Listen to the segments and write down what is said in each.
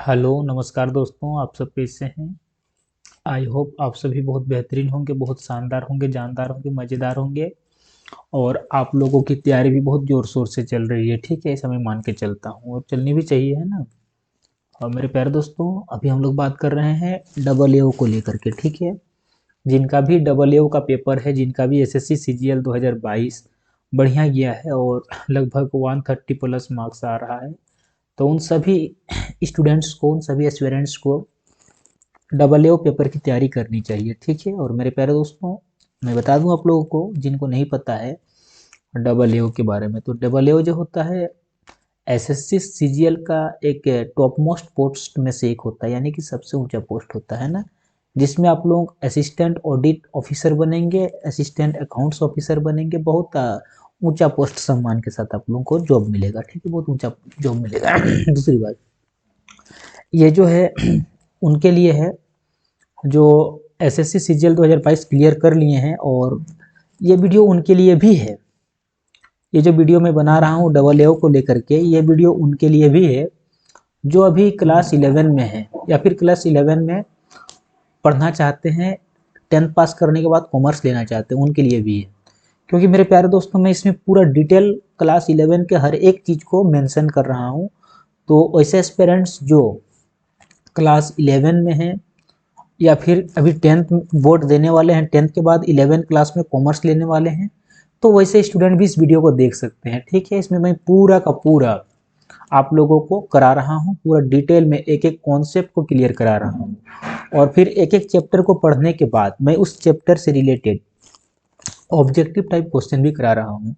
Hello नमस्कार दोस्तों, आप सब कैसे हैं। आई होप आप सभी बहुत बेहतरीन होंगे, बहुत शानदार होंगे, जानदार होंगे, मज़ेदार होंगे। और आप लोगों की तैयारी भी बहुत ज़ोर शोर से चल रही है। ठीक है, ऐसा मैं मान के चलता हूँ और चलनी भी चाहिए, है ना। और मेरे प्यारे दोस्तों, अभी हम लोग बात कर रहे हैं डबल ए को लेकर के। ठीक है, जिनका भी डबल ए का पेपर है, जिनका भी एसएससी सीजीएल 2022 बढ़िया गया है और लगभग 130 प्लस मार्क्स आ रहा है, तो उन सभी स्टूडेंट्स को, उन सभी एस्पिरेंट्स को डबल ए पेपर की तैयारी करनी चाहिए। ठीक है, और मेरे प्यारे दोस्तों, मैं बता दूं आप लोगों को जिनको नहीं पता है डबल ए के बारे में, तो डबल ए जो होता है एसएससी सीजीएल का एक टॉप मोस्ट पोस्ट में से एक होता है, यानी कि सबसे ऊंचा पोस्ट होता है ना, जिसमें आप लोग असिस्टेंट ऑडिट ऑफिसर बनेंगे, असिस्टेंट अकाउंट्स ऑफिसर बनेंगे। बहुत ऊंचा पोस्ट सम्मान के साथ आप लोगों को जॉब मिलेगा। ठीक है, बहुत ऊंचा जॉब मिलेगा। दूसरी बात, ये जो है उनके लिए है जो एसएससी सीजीएल 2022 क्लियर कर लिए हैं, और ये वीडियो उनके लिए भी है। ये जो वीडियो मैं बना रहा हूँ डबल ए को लेकर के, ये वीडियो उनके लिए भी है जो अभी क्लास 11 में है या फिर क्लास 11 में पढ़ना चाहते हैं, 10th पास करने के बाद कॉमर्स लेना चाहते हैं, उनके लिए भी है। क्योंकि मेरे प्यारे दोस्तों, मैं इसमें पूरा डिटेल क्लास 11 के हर एक चीज़ को मेंशन कर रहा हूँ। तो ऐसे एस्पिरेंट्स जो क्लास 11 में हैं या फिर अभी 10th बोर्ड देने वाले हैं, 10th के बाद 11 क्लास में कॉमर्स लेने वाले हैं, तो वैसे स्टूडेंट भी इस वीडियो को देख सकते हैं। ठीक है, इसमें मैं पूरा का पूरा आप लोगों को करा रहा हूँ, पूरा डिटेल में एक एक कॉन्सेप्ट को क्लियर करा रहा हूँ, और फिर एक एक चैप्टर को पढ़ने के बाद मैं उस चैप्टर से रिलेटेड ऑब्जेक्टिव टाइप क्वेश्चन भी करा रहा हूँ।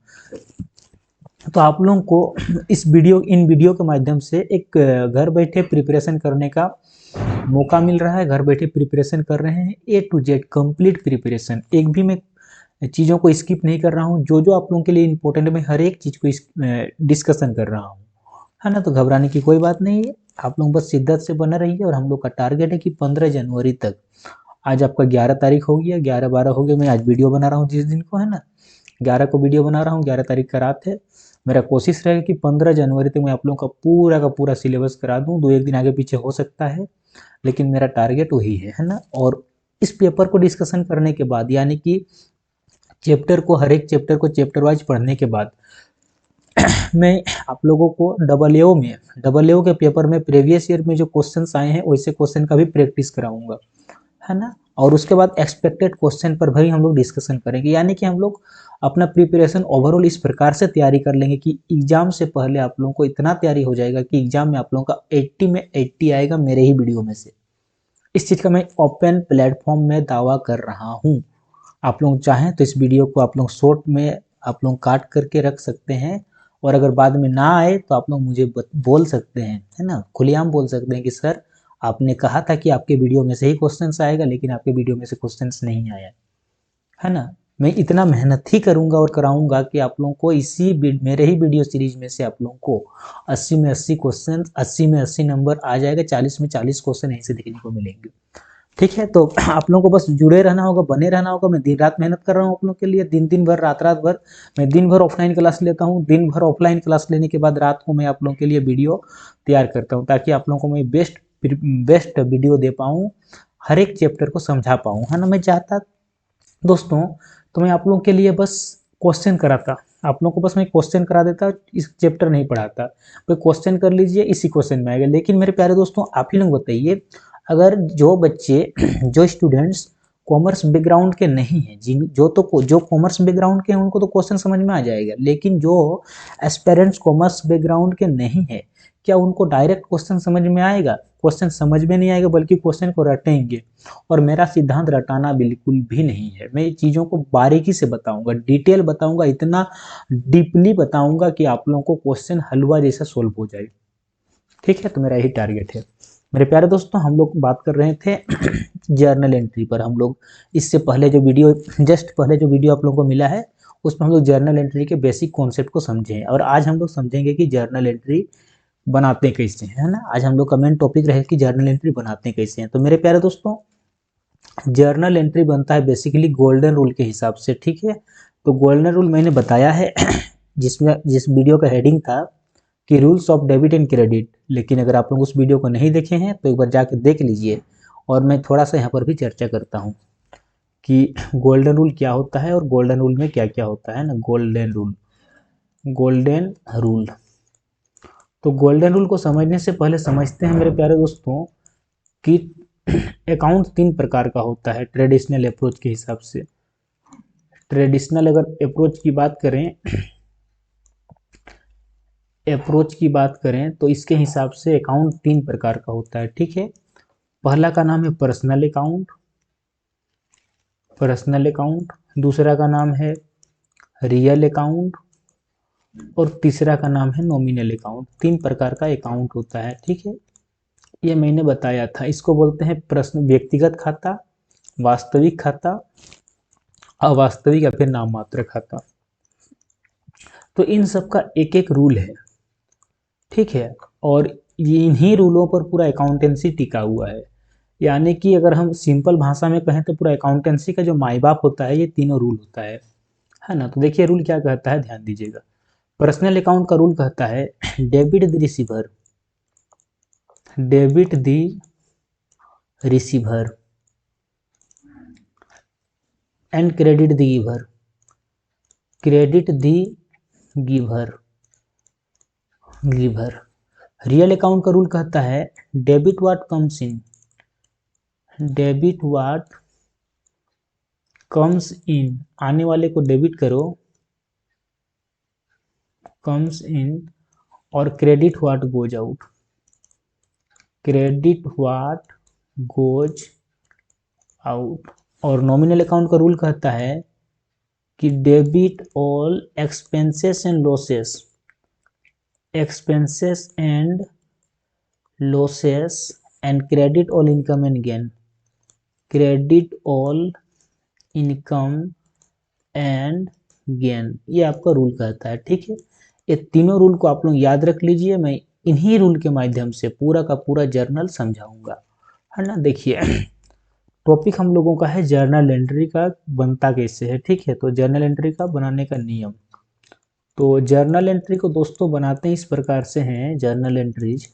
तो आप लोगों को इन वीडियो के माध्यम से एक घर बैठे प्रिपरेशन करने का मौका मिल रहा है। घर बैठे प्रिपरेशन कर रहे हैं, ए टू जेड कंप्लीट प्रिपरेशन। एक भी मैं चीज़ों को स्किप नहीं कर रहा हूँ, जो जो आप लोगों के लिए इंपॉर्टेंट है मैं हर एक चीज़ को डिस्कशन कर रहा हूँ, है ना। तो घबराने की कोई बात नहीं है, आप लोग बस शिद्दत से बने रहिए। और हम लोग का टारगेट है कि 15 जनवरी तक, आज आपका 11 तारीख हो गया, 11-12 हो गया, मैं आज वीडियो बना रहा हूँ जिस दिन को, है ना, 11 को वीडियो बना रहा हूँ, 11 तारीख का रात है। मेरा कोशिश रहेगा कि 15 जनवरी तक मैं आप लोगों का पूरा सिलेबस करा दूँ। 2-1 दिन आगे पीछे हो सकता है, लेकिन मेरा टारगेट वही है ना। और इस पेपर को डिस्कशन करने के बाद, यानी कि हर एक चैप्टर को चैप्टर वाइज पढ़ने के बाद, मैं आप लोगों को डबल ए के पेपर में प्रीवियस ईयर में जो क्वेश्चंस आए हैं वैसे क्वेश्चन का भी प्रैक्टिस कराऊंगा, है ना। और उसके बाद एक्सपेक्टेड क्वेश्चन पर भी हम लोग डिस्कशन करेंगे, यानी कि हम लोग अपना प्रिपरेशन ओवरऑल इस प्रकार से तैयारी कर लेंगे कि एग्जाम से पहले आप लोगों को इतना तैयारी हो जाएगा कि एग्जाम में आप लोगों का 80 में 80 आएगा मेरे ही वीडियो में से। इस चीज़ का मैं ओपन प्लेटफॉर्म में दावा कर रहा हूँ। आप लोग चाहें तो इस वीडियो को आप लोग शॉर्ट में आप लोग काट करके रख सकते हैं, और अगर बाद में ना आए तो आप लोग मुझे बोल सकते हैं, है ना, खुलेआम बोल सकते हैं कि सर आपने कहा था कि आपके वीडियो में से ही क्वेश्चंस आएगा, लेकिन आपके वीडियो में से क्वेश्चंस नहीं आया, है ना। मैं इतना मेहनत ही करूंगा और कराऊंगा कि आप लोगों को मेरे ही वीडियो सीरीज में से आप लोगों को 80 में 80 क्वेश्चन, 80 में 80 नंबर आ जाएगा, 40 में 40 क्वेश्चन ऐसे देखने को मिलेंगे। ठीक है, तो आप लोगों को बस जुड़े रहना होगा, बने रहना होगा। मैं दिन रात मेहनत कर रहा हूँ आप लोगों के लिए, दिन दिन भर, रात रात भर। मैं दिन भर ऑफलाइन क्लास लेता हूँ, दिन भर ऑफलाइन क्लास लेने के बाद रात को मैं आप लोगों के लिए वीडियो तैयार करता हूँ, ताकि आप लोगों को मैं बेस्ट वीडियो दे पाऊँ, हर एक चैप्टर को समझा पाऊँ, है ना। मैं चाहता दोस्तों, तो मैं आप लोगों के लिए बस क्वेश्चन कराता, आप लोगों को बस मैं क्वेश्चन करा देता, इस चैप्टर नहीं पढ़ाता। कोई क्वेश्चन कर लीजिए, इसी क्वेश्चन में आएगा। लेकिन मेरे प्यारे दोस्तों, आप ही लोग बताइए, अगर जो बच्चे जो स्टूडेंट्स कॉमर्स बैकग्राउंड के नहीं हैं, जो कॉमर्स बैकग्राउंड के हैं उनको तो क्वेश्चन समझ में आ जाएगा, लेकिन जो एस्पेरेंट्स कॉमर्स बैकग्राउंड के नहीं है, क्या उनको डायरेक्ट क्वेश्चन समझ में आएगा? क्वेश्चन समझ में नहीं आएगा, बल्कि क्वेश्चन को रटेंगे। और मेरा सिद्धांत रटाना बिल्कुल भी नहीं है, मैं चीज़ों को बारीकी से बताऊंगा, डिटेल बताऊंगा, इतना डीपली बताऊंगा कि आप लोगों को क्वेश्चन हलवा जैसा सोल्व हो जाए। ठीक है, तो मेरा यही टारगेट है। मेरे प्यारे दोस्तों, हम लोग बात कर रहे थे जर्नल एंट्री पर। हम लोग इससे पहले जो वीडियो, जस्ट पहले जो वीडियो आप लोगों को मिला है, उसमें हम लोग जर्नल एंट्री के बेसिक कॉन्सेप्ट को समझे, और आज हम लोग समझेंगे कि जर्नल एंट्री बनाते कैसे हैं, है ना। आज हम लोग का मेन टॉपिक रहे कि जर्नल एंट्री बनाते कैसे हैं। तो मेरे प्यारे दोस्तों, जर्नल एंट्री बनता है बेसिकली गोल्डन रूल के हिसाब से। ठीक है, तो गोल्डन रूल मैंने बताया है जिस वीडियो का हेडिंग था कि rules of debit and credit. लेकिन अगर आप लोग उस वीडियो को नहीं देखे हैं तो एक बार जाकर देख लीजिए, और मैं थोड़ा सा यहाँ पर भी चर्चा करता हूँ कि गोल्डन रूल क्या होता है और गोल्डन रूल में क्या क्या होता है ना। Golden rule, golden rule. तो गोल्डन रूल को समझने से पहले समझते हैं मेरे प्यारे दोस्तों कि अकाउंट 3 प्रकार का होता है ट्रेडिशनल अप्रोच के हिसाब से। ट्रेडिशनल अगर अप्रोच की बात करें, तो इसके हिसाब से अकाउंट 3 प्रकार का होता है, ठीक है। पहला का नाम है पर्सनल अकाउंट, दूसरा का नाम है रियल अकाउंट, और तीसरा का नाम है नॉमिनल अकाउंट। 3 प्रकार का अकाउंट होता है, ठीक है। ये मैंने बताया था। इसको बोलते हैं प्रश्न व्यक्तिगत खाता, वास्तविक खाता, अवास्तविक या फिर नाम मात्र खाता। तो इन सब का एक एक रूल है, ठीक है। और ये इन्हीं रूलों पर पूरा अकाउंटेंसी टिका हुआ है। यानी कि अगर हम सिंपल भाषा में कहें तो पूरा अकाउंटेंसी का जो माई बाप होता है ये तीनों रूल होता है ना। तो देखिए रूल क्या कहता है, ध्यान दीजिएगा। पर्सनल अकाउंट का रूल कहता है debit the receiver, debit the receiver and credit the giver, credit the giver, giver. Real account का रूल कहता है debit what comes in, debit what comes in, आने वाले को डेबिट करो, कम्स इन, और credit what goes out, credit what goes out. और nominal account का रूल कहता है कि debit all expenses and losses, expenses and losses and credit all income and gain, credit all income and gain. ये आपका rule कहता है, ठीक है। ये तीनों रूल को आप लोग याद रख लीजिए। मैं इन्हीं रूल के माध्यम से पूरा का पूरा जर्नल समझाऊंगा, है ना। देखिए टॉपिक हम लोगों का है जर्नल एंट्री का बनता कैसे है, ठीक है। तो जर्नल एंट्री का बनाने का नियम। तो जर्नल एंट्री को दोस्तों बनाते हैं इस प्रकार से हैं जर्नल एंट्रीज।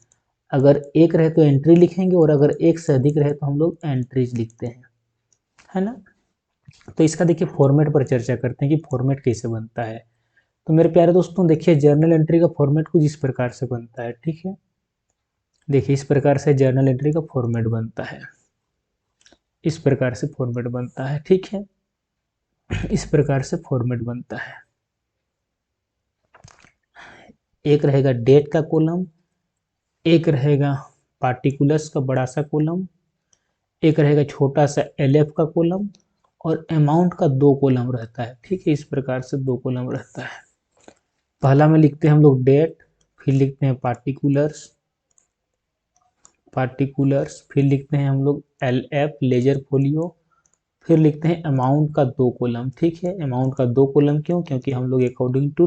अगर एक रहे तो एंट्री लिखेंगे, और अगर एक से अधिक रहे तो हम लोग एंट्रीज लिखते हैं, है ना। तो इसका देखिए फॉर्मेट पर चर्चा करते हैं कि फॉर्मेट कैसे बनता है। तो मेरे प्यारे दोस्तों देखिए जर्नल एंट्री का फॉर्मेट कुछ इस प्रकार से बनता है, ठीक है। देखिए इस प्रकार से जर्नल एंट्री का फॉर्मेट बनता है, इस प्रकार से फॉर्मेट बनता है, ठीक है। इस प्रकार से फॉर्मेट बनता है। एक रहेगा डेट का कॉलम, एक रहेगा पार्टिकुलर्स का बड़ा सा कॉलम, एक रहेगा छोटा सा एलएफ का कॉलम, और अमाउंट का 2 कॉलम रहता है, ठीक है। इस प्रकार से 2 कॉलम रहता है। पहला में लिखते हैं हम लोग डेट, फिर लिखते हैं पार्टिकुलर्स, फिर लिखते हैं हम लोग एलएफ लेजर फोलियो, फिर लिखते हैं अमाउंट का 2 कॉलम, ठीक है। अमाउंट का 2 कॉलम क्यों, क्योंकि हम लोग according to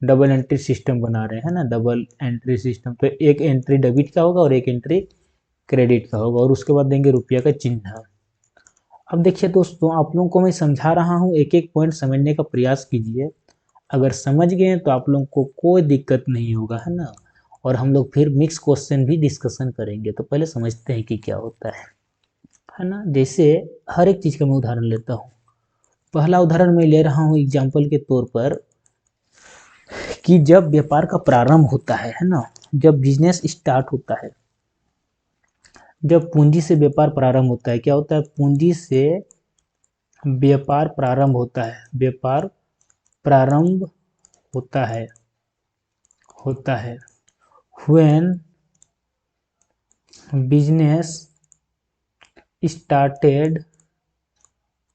double entry system बना रहे हैं ना, डबल एंट्री सिस्टम। तो एक एंट्री डेबिट का होगा और एक एंट्री क्रेडिट का होगा, और उसके बाद देंगे रुपया का चिन्ह। अब देखिए दोस्तों आप लोगों को मैं समझा रहा हूँ, एक एक पॉइंट समझने का प्रयास कीजिए। अगर समझ गए तो आप लोगों को कोई दिक्कत नहीं होगा, है ना। और हम लोग फिर मिक्स क्वेश्चन भी डिस्कशन करेंगे। तो पहले समझते हैं कि क्या होता है ना। जैसे हर एक चीज़ का मैं उदाहरण लेता हूँ। पहला उदाहरण मैं ले रहा हूँ एग्जाम्पल के तौर पर कि जब व्यापार का प्रारंभ होता है ना, जब बिजनेस स्टार्ट होता है, जब पूंजी से व्यापार प्रारंभ होता है, क्या होता है, पूंजी से व्यापार प्रारंभ होता है, व्यापार प्रारंभ होता है when business started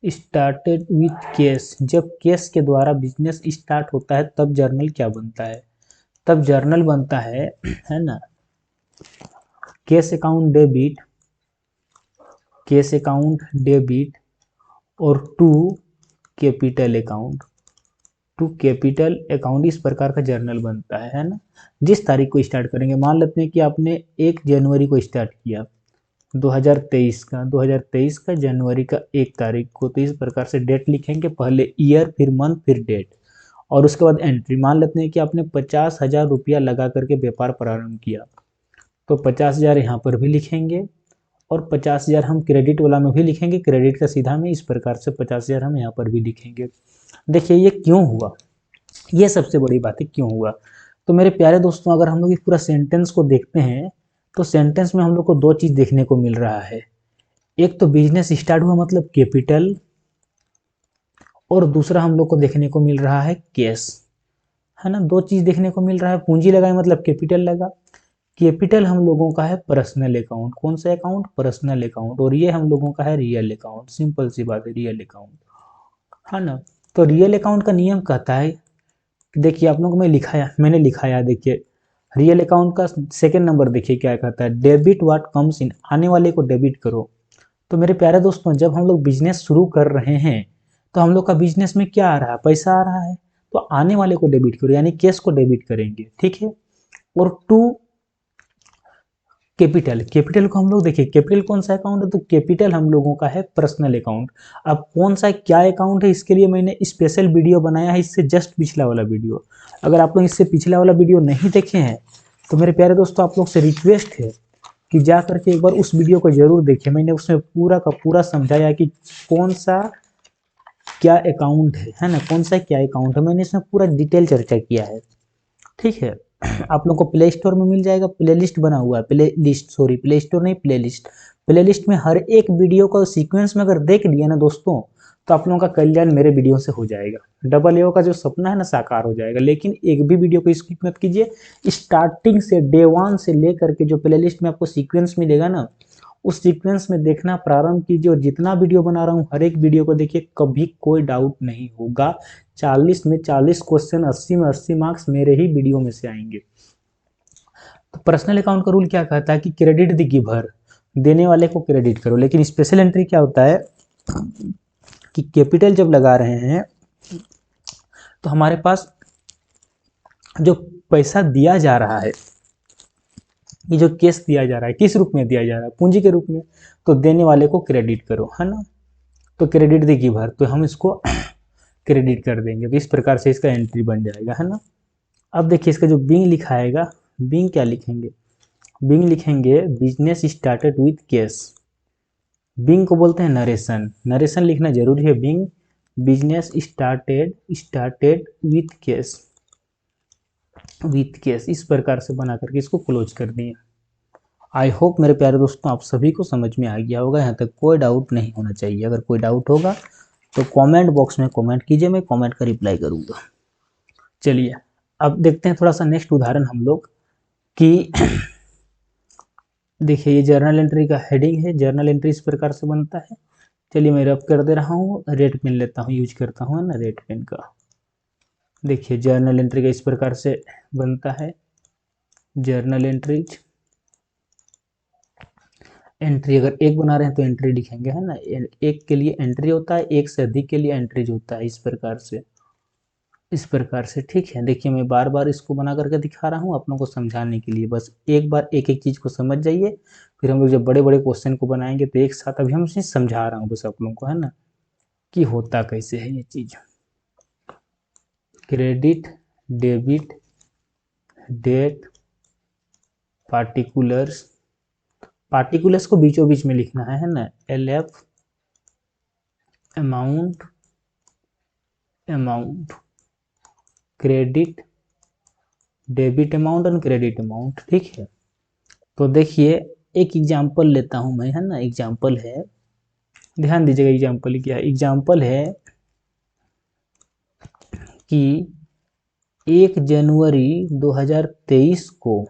with cash. जब कैश के द्वारा बिजनेस स्टार्ट होता है तब जर्नल क्या बनता है, तब जर्नल बनता है ना, कैश अकाउंट डेबिट और टू कैपिटल अकाउंट, इस प्रकार का जर्नल बनता है ना। जिस तारीख को स्टार्ट करेंगे, मान लेते हैं कि आपने 1 जनवरी को स्टार्ट किया 2023 का जनवरी का 1 तारीख को, तो इस प्रकार से डेट लिखेंगे, पहले ईयर फिर मंथ फिर डेट, और उसके बाद एंट्री, मान लेते हैं कि आपने 50,000 रुपया लगा करके व्यापार प्रारंभ किया, तो 50,000 यहाँ पर भी लिखेंगे और 50,000 हम क्रेडिट वाला में भी लिखेंगे, क्रेडिट का सीधा में, इस प्रकार से 50,000 हम यहाँ पर भी लिखेंगे। देखिए ये क्यों हुआ, ये सबसे बड़ी बात है क्यों हुआ। तो मेरे प्यारे दोस्तों, अगर हम लोग इस पूरा सेंटेंस को देखते हैं तो सेंटेंस में हम लोग को दो चीज़ देखने को मिल रहा है। एक तो बिजनेस स्टार्ट हुआ मतलब कैपिटल, और दूसरा हम लोग को देखने को मिल रहा है कैश, है ना। दो चीज़ देखने को मिल रहा है, पूंजी लगाए मतलब कैपिटल लगा। कैपिटल हम लोगों का है पर्सनल अकाउंट, कौन सा अकाउंट, पर्सनल अकाउंट, और ये हम लोगों का है रियल अकाउंट, सिंपल सी बात है रियल अकाउंट, है ना। तो रियल अकाउंट का नियम कहता है, देखिए आप लोगों को मैंने लिखाया, देखिए रियल अकाउंट का सेकंड नंबर देखिए क्या कहता है, डेबिट व्हाट कम्स इन, आने वाले को डेबिट करो। तो मेरे प्यारे दोस्तों, जब हम लोग बिजनेस शुरू कर रहे हैं तो हम लोग का बिजनेस में क्या आ रहा है, पैसा आ रहा है, तो आने वाले को डेबिट करो, यानी कैश को डेबिट करेंगे, ठीक है। और टू कैपिटल, कैपिटल को हम लोग देखिए कैपिटल कौन सा अकाउंट है, तो कैपिटल हम लोगों का है पर्सनल अकाउंट। अब कौन सा क्या अकाउंट है, इसके लिए मैंने स्पेशल वीडियो बनाया है, इससे जस्ट पिछला वाला वीडियो। अगर आप लोग इससे पिछला वाला वीडियो नहीं देखे हैं तो मेरे प्यारे दोस्तों आप लोग से रिक्वेस्ट है कि जा करके एक बार उस वीडियो को जरूर देखिए। मैंने उसमें पूरा का पूरा समझाया कि कौन सा क्या अकाउंट है ना, कौन सा क्या अकाउंट है, मैंने इसमें पूरा डिटेल चर्चा किया है, ठीक है। आप लोग को प्ले स्टोर में मिल जाएगा, प्ले लिस्ट बना हुआ है, play list, sorry play store नहीं प्ले लिस्ट। प्ले लिस्ट में हर एक वीडियो को सीक्वेंस में अगर देख लिया ना दोस्तों, तो आप लोगों का कल्याण मेरे वीडियो से हो जाएगा, डबल एओ का जो सपना है ना साकार हो जाएगा। लेकिन एक भी वीडियो को स्किप मत कीजिए, स्टार्टिंग से डे वन से लेकर के जो प्ले लिस्ट में आपको सीक्वेंस मिलेगा ना, उस सीक्वेंस में देखना प्रारंभ कीजिए, और जितना वीडियो बना रहा हूँ हर एक वीडियो को देखिए, कभी कोई डाउट नहीं होगा। 40 में 40 क्वेश्चन, 80 में 80 मार्क्स मेरे ही वीडियो में से आएंगे। तो पर्सनल अकाउंट का रूल क्या कहता है कि क्रेडिट द गिवर, देने वाले को क्रेडिट करो। लेकिन स्पेशल एंट्री क्या होता है कि कैपिटल जब लगा रहे हैं तो हमारे पास जो पैसा दिया जा रहा है, ये जो कैश दिया जा रहा है, किस रूप में दिया जा रहा है, पूंजी के रूप में, तो देने वाले को क्रेडिट करो, है ना। तो क्रेडिट द गिवर, तो हम इसको क्रेडिट कर देंगे, तो इस प्रकार से इसका एंट्री बन जाएगा, है ना। अब देखिए इसका जो बिंग लिखाएगा, बिंग क्या लिखेंगे, बिंग लिखेंगे business started with cash. Being को बोलते हैं नरेशन, नरेशन लिखना जरूरी है। Being business started with cash, with cash, इस प्रकार से बना करके इसको क्लोज कर दिए। आई होप मेरे प्यारे दोस्तों आप सभी को समझ में आ गया होगा, यहाँ तक कोई डाउट नहीं होना चाहिए। अगर कोई डाउट होगा तो कमेंट बॉक्स में कमेंट कीजिए, मैं कमेंट का रिप्लाई करूँगा। चलिए अब देखते हैं थोड़ा सा नेक्स्ट उदाहरण हम लोग कि देखिए ये जर्नल एंट्री का हेडिंग है, जर्नल एंट्री इस प्रकार से बनता है। चलिए मैं रब कर दे रहा हूँ, रेड पेन लेता हूँ, यूज करता हूँ ना रेड पेन का। देखिए जर्नल एंट्री का इस प्रकार से बनता है, जर्नल एंट्रीज। एंट्री अगर एक बना रहे हैं तो एंट्री लिखेंगे, है ना, एक के लिए एंट्री होता है, एक से अधिक के लिए एंट्रीज होता है, इस प्रकार से, इस प्रकार से, ठीक है। देखिए मैं बार बार इसको बना करके दिखा रहा हूँ आप लोगों को समझाने के लिए, बस एक बार एक एक चीज़ को समझ जाइए, फिर हम लोग जब बड़े बड़े क्वेश्चन को बनाएंगे तो एक साथ, अभी हम इसे समझा रहा हूँ बस आप लोगों को, है ना, कि होता कैसे है ये चीज़। Credit, debit, date, particulars, particulars को बीचों बीच में लिखना है ना, LF, amount, amount, credit, debit amount और क्रेडिट अमाउंट, ठीक है। तो देखिए एक एग्जांपल लेता हूं मैं, है ना, एग्जांपल है, ध्यान दीजिएगा एग्जांपल क्या है। एग्जांपल है कि 1 जनवरी 2023 को,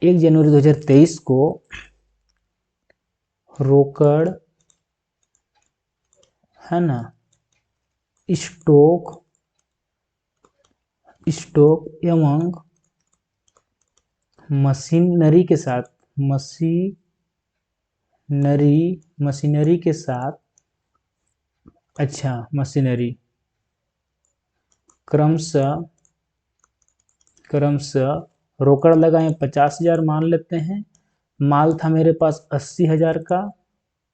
1 जनवरी 2023 को रोकड़, है ना, स्टॉक, स्टॉक एवं मशीनरी के साथ, मशीनरी के साथ, अच्छा मशीनरी, क्रमशः रोकड़ लगाए 50,000 मान लेते हैं, माल था मेरे पास 80,000 का,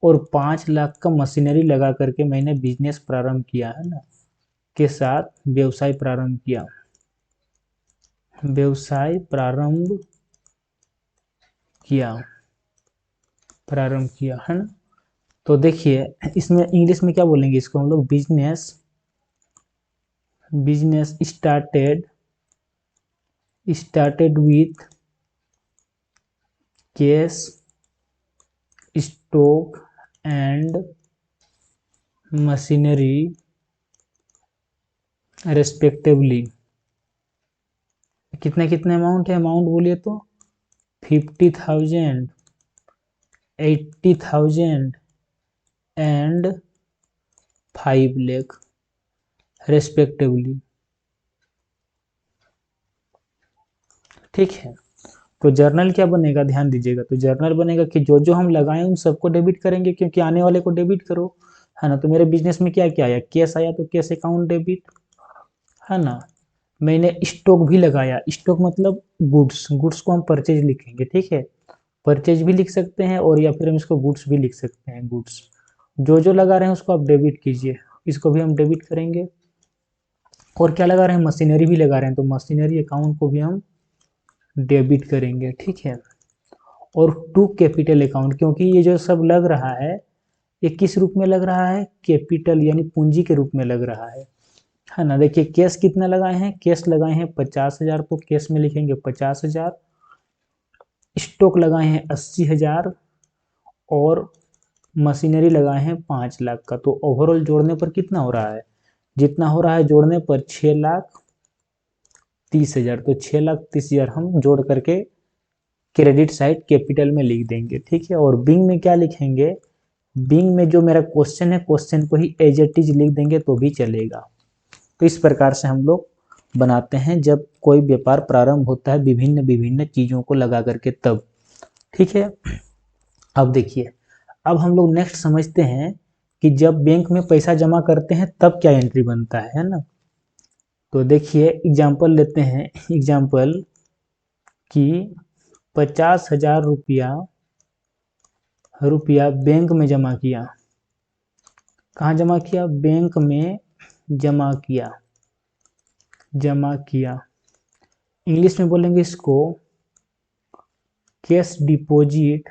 और 5 लाख का मशीनरी लगा करके मैंने बिजनेस प्रारंभ किया, है ना। के साथ व्यवसाय प्रारंभ किया, व्यवसाय प्रारंभ किया, प्रारंभ किया, है ना। तो देखिए इसमें इंग्लिश में क्या बोलेंगे इसको हम लोग, business, business started, started with cash, stock and machinery respectively. कितने कितने अमाउंट है, अमाउंट बोलिए तो 50,000, 80,000 एंड 5 लाख रेस्पेक्टिवली। ठीक है, तो जर्नल क्या बनेगा, ध्यान दीजिएगा। तो जर्नल बनेगा कि जो जो हम लगाएं उन सबको डेबिट करेंगे, क्योंकि आने वाले को डेबिट करो, है ना। तो मेरे बिजनेस में क्या क्या आया, कैश आया, तो कैश अकाउंट डेबिट, है ना। मैंने स्टॉक भी लगाया, स्टॉक मतलब गुड्स, गुड्स को हम परचेज लिखेंगे, ठीक है। परचेज भी लिख सकते हैं और या फिर हम इसको गुड्स भी लिख सकते हैं, गुड्स। जो जो लगा रहे हैं उसको आप डेबिट कीजिए, इसको भी हम डेबिट करेंगे। और क्या लगा रहे हैं, मशीनरी भी लगा रहे हैं, तो मशीनरी अकाउंट को भी हम डेबिट करेंगे, ठीक है। और टू कैपिटल अकाउंट, क्योंकि ये जो सब लग रहा है ये किस रूप में लग रहा है, कैपिटल यानी पूंजी के रूप में लग रहा है ना। देखिए कैश कितना लगाए हैं, कैश लगाए हैं 50,000, तो कैश में लिखेंगे 50,000। स्टॉक लगाए हैं 80,000 और मशीनरी लगाए हैं 5 लाख का। तो ओवरऑल जोड़ने पर कितना हो रहा है, जितना हो रहा है जोड़ने पर 6,30,000। तो 6,30,000 हम जोड़ करके क्रेडिट साइड कैपिटल में लिख देंगे, ठीक है। और बिंग में क्या लिखेंगे, बिंग में जो मेरा क्वेश्चन है, क्वेश्चन को ही एज इट इज लिख देंगे तो भी चलेगा। तो इस प्रकार से हम लोग बनाते हैं जब कोई व्यापार प्रारंभ होता है विभिन्न विभिन्न चीज़ों को लगा करके तब, ठीक है। अब देखिए, अब हम लोग नेक्स्ट समझते हैं कि जब बैंक में पैसा जमा करते हैं तब क्या एंट्री बनता है ना। तो देखिए एग्जाम्पल लेते हैं, एग्जाम्पल कि 50,000 रुपया बैंक में जमा किया। कहाँ जमा किया, बैंक में जमा किया, जमा किया। इंग्लिश में बोलेंगे इसको cash deposit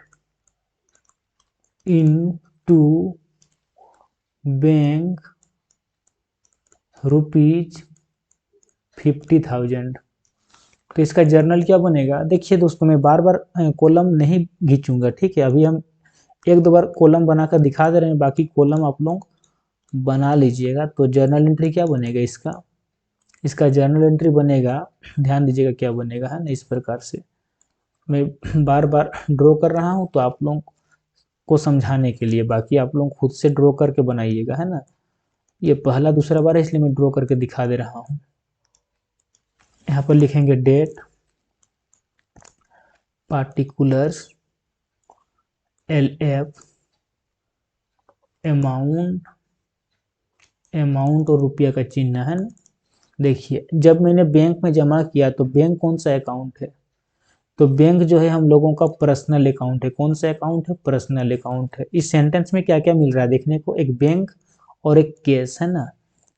into bank rupees 50,000। तो इसका जर्नल क्या बनेगा, देखिए दोस्तों मैं बार बार कॉलम नहीं खींचूंगा, ठीक है। अभी हम एक दो बार कॉलम बनाकर दिखा दे रहे हैं, बाकी कॉलम आप लोग बना लीजिएगा। तो जर्नल एंट्री क्या बनेगा इसका, इसका जर्नल एंट्री बनेगा, ध्यान दीजिएगा क्या बनेगा, है ना। इस प्रकार से मैं बार बार ड्रॉ कर रहा हूँ तो आप लोग को समझाने के लिए, बाकी आप लोग खुद से ड्रॉ करके बनाइएगा, है ना। ये पहला दूसरा बार है इसलिए मैं ड्रॉ करके दिखा दे रहा हूँ। यहाँ पर लिखेंगे date, particulars, LF, amount, amount और रुपया का चिन्ह, है ना। देखिए जब मैंने बैंक में जमा किया तो बैंक कौन सा अकाउंट है, तो बैंक जो है हम लोगों का पर्सनल अकाउंट है। कौन सा अकाउंट है, पर्सनल अकाउंट है। इस सेंटेंस में क्या क्या मिल रहा है देखने को, एक बैंक और एक कैश, है ना।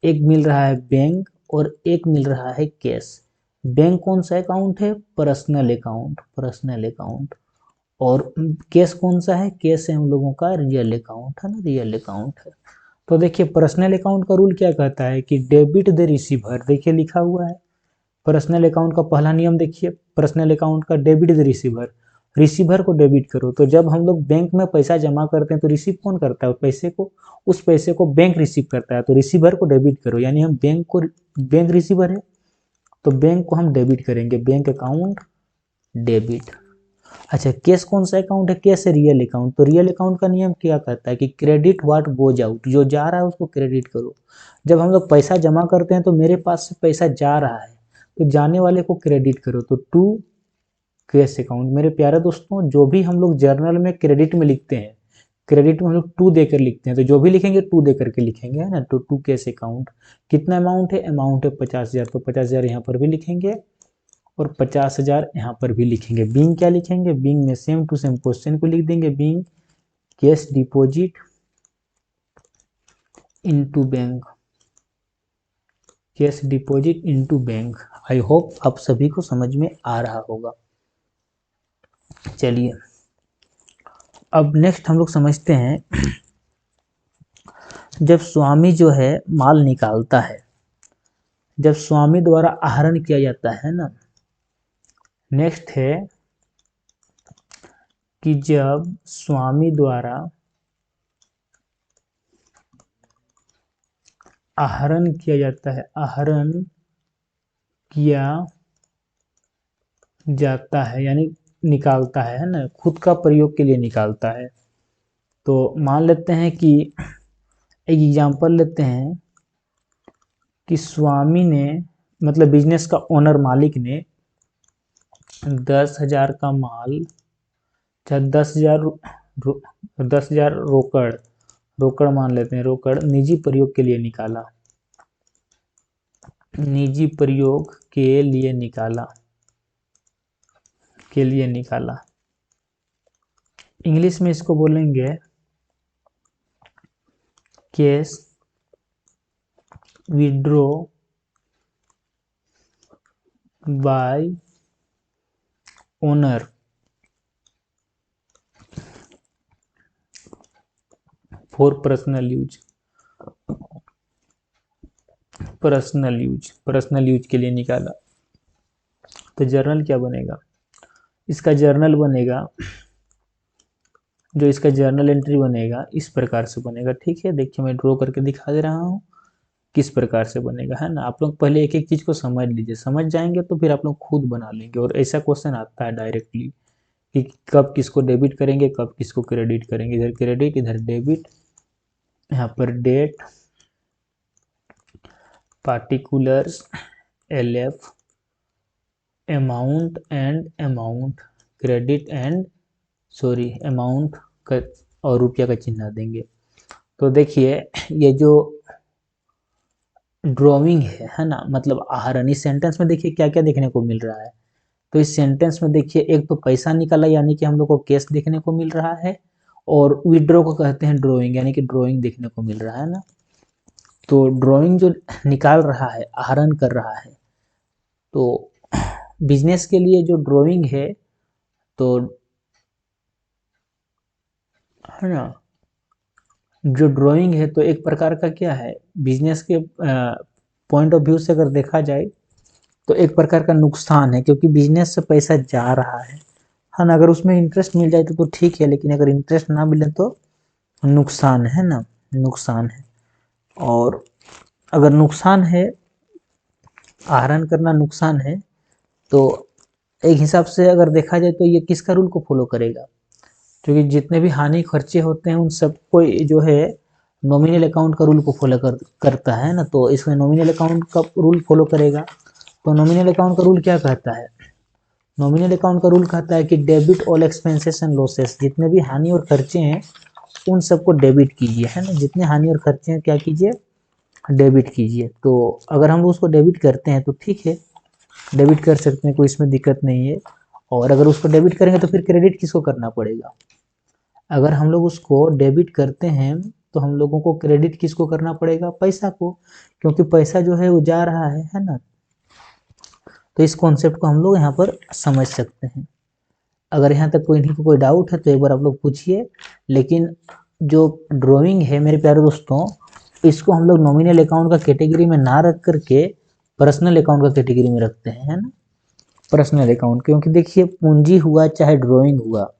एक मिल रहा है बैंक और एक मिल रहा है कैश। बैंक कौन सा अकाउंट है, पर्सनल अकाउंट, पर्सनल अकाउंट। और कैश कौन सा है, कैश है हम लोगों का रियल अकाउंट, है ना, रियल अकाउंट है। तो देखिए पर्सनल अकाउंट का रूल क्या कहता है कि डेबिट द रिसीवर, देखिए लिखा हुआ है पर्सनल अकाउंट का पहला नियम। देखिए पर्सनल अकाउंट का डेबिट द रिसीवर, रिसीवर को डेबिट करो। तो जब हम लोग बैंक में पैसा जमा करते हैं तो रिसीव कौन करता है पैसे को, उस पैसे को बैंक रिसीव करता है। तो रिसीवर को डेबिट करो, यानी हम बैंक को, बैंक रिसीवर है तो बैंक को हम डेबिट करेंगे, बैंक अकाउंट डेबिट। अच्छा कैश कौन सा अकाउंट है, कैश है रियल अकाउंट। तो रियल अकाउंट का नियम क्या कहता है कि क्रेडिट व्हाट गोज आउट, जो जा रहा है उसको क्रेडिट करो। जब हम लोग पैसा जमा करते हैं तो मेरे पास से पैसा जा रहा है तो जाने वाले को क्रेडिट करो, तो टू कैश अकाउंट। मेरे प्यारे दोस्तों जो भी हम लोग जर्नल में क्रेडिट में लिखते हैं, क्रेडिट में हम लोग टू देकर लिखते हैं, तो जो भी लिखेंगे टू देकर के लिखेंगे, है ना। तो टू कैश अकाउंट। कितना अमाउंट है, अमाउंट है 50,000, तो 50,000 यहाँ पर भी लिखेंगे और 50,000 यहाँ पर भी लिखेंगे। बिंग क्या लिखेंगे, बिंग में सेम टू सेम क्वेश्चन को लिख देंगे, being cash deposit into bank, cash deposit into bank. I hope आप सभी को समझ में आ रहा होगा। चलिए अब नेक्स्ट हम लोग समझते हैं, जब स्वामी जो है माल निकालता है, जब स्वामी द्वारा आहरण किया जाता है ना, नेक्स्ट है कि जब स्वामी द्वारा आहरण किया जाता है, आहरण किया जाता है यानी निकालता है ना, खुद का प्रयोग के लिए निकालता है। तो मान लेते हैं कि एक एग्जांपल लेते हैं कि स्वामी ने मतलब बिजनेस का ओनर मालिक ने 10,000 का माल, चाहे 10,000 रोकड़, रोकड़ मान लेते हैं, रोकड़ निजी प्रयोग के लिए निकाला, निजी प्रयोग के लिए निकाला, के लिए निकाला। इंग्लिश में इसको बोलेंगे cash withdraw bye owner for personal use, personal use, personal use के लिए निकाला। तो जर्नल क्या बनेगा, इसका जर्नल बनेगा, जो इसका जर्नल एंट्री बनेगा इस प्रकार से बनेगा। ठीक है, देखिए मैं ड्रॉ करके दिखा दे रहा हूँ किस प्रकार से बनेगा, है ना। आप लोग पहले एक एक चीज को समझ लीजिए, समझ जाएंगे तो फिर आप लोग खुद बना लेंगे। और ऐसा क्वेश्चन आता है डायरेक्टली कि कब किसको डेबिट करेंगे, कब किसको क्रेडिट करेंगे, इधर क्रेडिट इधर डेबिट, यहाँ पर date, particulars, LF, amount and amount, credit and sorry amount का और रुपया का चिन्ह देंगे। तो देखिए ये जो ड्राइंग है ना, मतलब आहरण, इस सेंटेंस में देखिए क्या क्या देखने को मिल रहा है। तो इस सेंटेंस में देखिए एक तो पैसा निकाला यानी कि हम लोग को कैश देखने को मिल रहा है, और विड्रॉ को कहते हैं ड्राइंग यानी कि ड्राइंग देखने को मिल रहा है ना। तो ड्राइंग जो निकाल रहा है, आहरण कर रहा है, तो बिजनेस के लिए जो ड्राइंग है तो है ना, जो ड्राइंग है तो एक प्रकार का क्या है, बिजनेस के पॉइंट ऑफ व्यू से अगर देखा जाए तो एक प्रकार का नुकसान है, क्योंकि बिजनेस से पैसा जा रहा है ना। अगर उसमें इंटरेस्ट मिल जाए तो ठीक है, लेकिन अगर इंटरेस्ट ना मिले तो नुकसान है ना, नुकसान है। और अगर नुकसान है, आहरण करना नुकसान है, तो एक हिसाब से अगर देखा जाए तो ये किसका रूल को फॉलो करेगा, क्योंकि जितने भी हानि खर्चे होते हैं उन सबको जो है नॉमिनल अकाउंट का रूल को फॉलो करता है ना। तो इसमें नॉमिनल अकाउंट का रूल फॉलो करेगा। तो नॉमिनल अकाउंट का रूल क्या कहता है, नॉमिनल अकाउंट का रूल कहता है कि debit all expenses and losses, जितने भी हानि और खर्चे हैं उन सबको डेबिट कीजिए, है ना। जितने हानि और खर्चे हैं क्या कीजिए, डेबिट कीजिए। तो अगर हम उसको डेबिट करते हैं तो ठीक है, डेबिट कर सकते हैं, कोई इसमें दिक्कत नहीं है। और अगर उसको डेबिट करेंगे तो फिर क्रेडिट किसको करना पड़ेगा, अगर हम लोग उसको डेबिट करते हैं तो हम लोगों को क्रेडिट किसको करना पड़ेगा, पैसा को, क्योंकि पैसा जो है वो जा रहा है ना। तो इस कॉन्सेप्ट को हम लोग यहाँ पर समझ सकते हैं। अगर यहाँ तक कोई नहीं, कोई डाउट है तो एक बार आप लोग पूछिए। लेकिन जो ड्राइंग है मेरे प्यारे दोस्तों, इसको हम लोग नॉमिनल अकाउंट का कैटेगरी में ना रख करके पर्सनल अकाउंट का कैटेगरी में रखते हैं, है ना, पर्सनल अकाउंट। क्योंकि देखिए पूंजी हुआ चाहे ड्राइंग हुआ,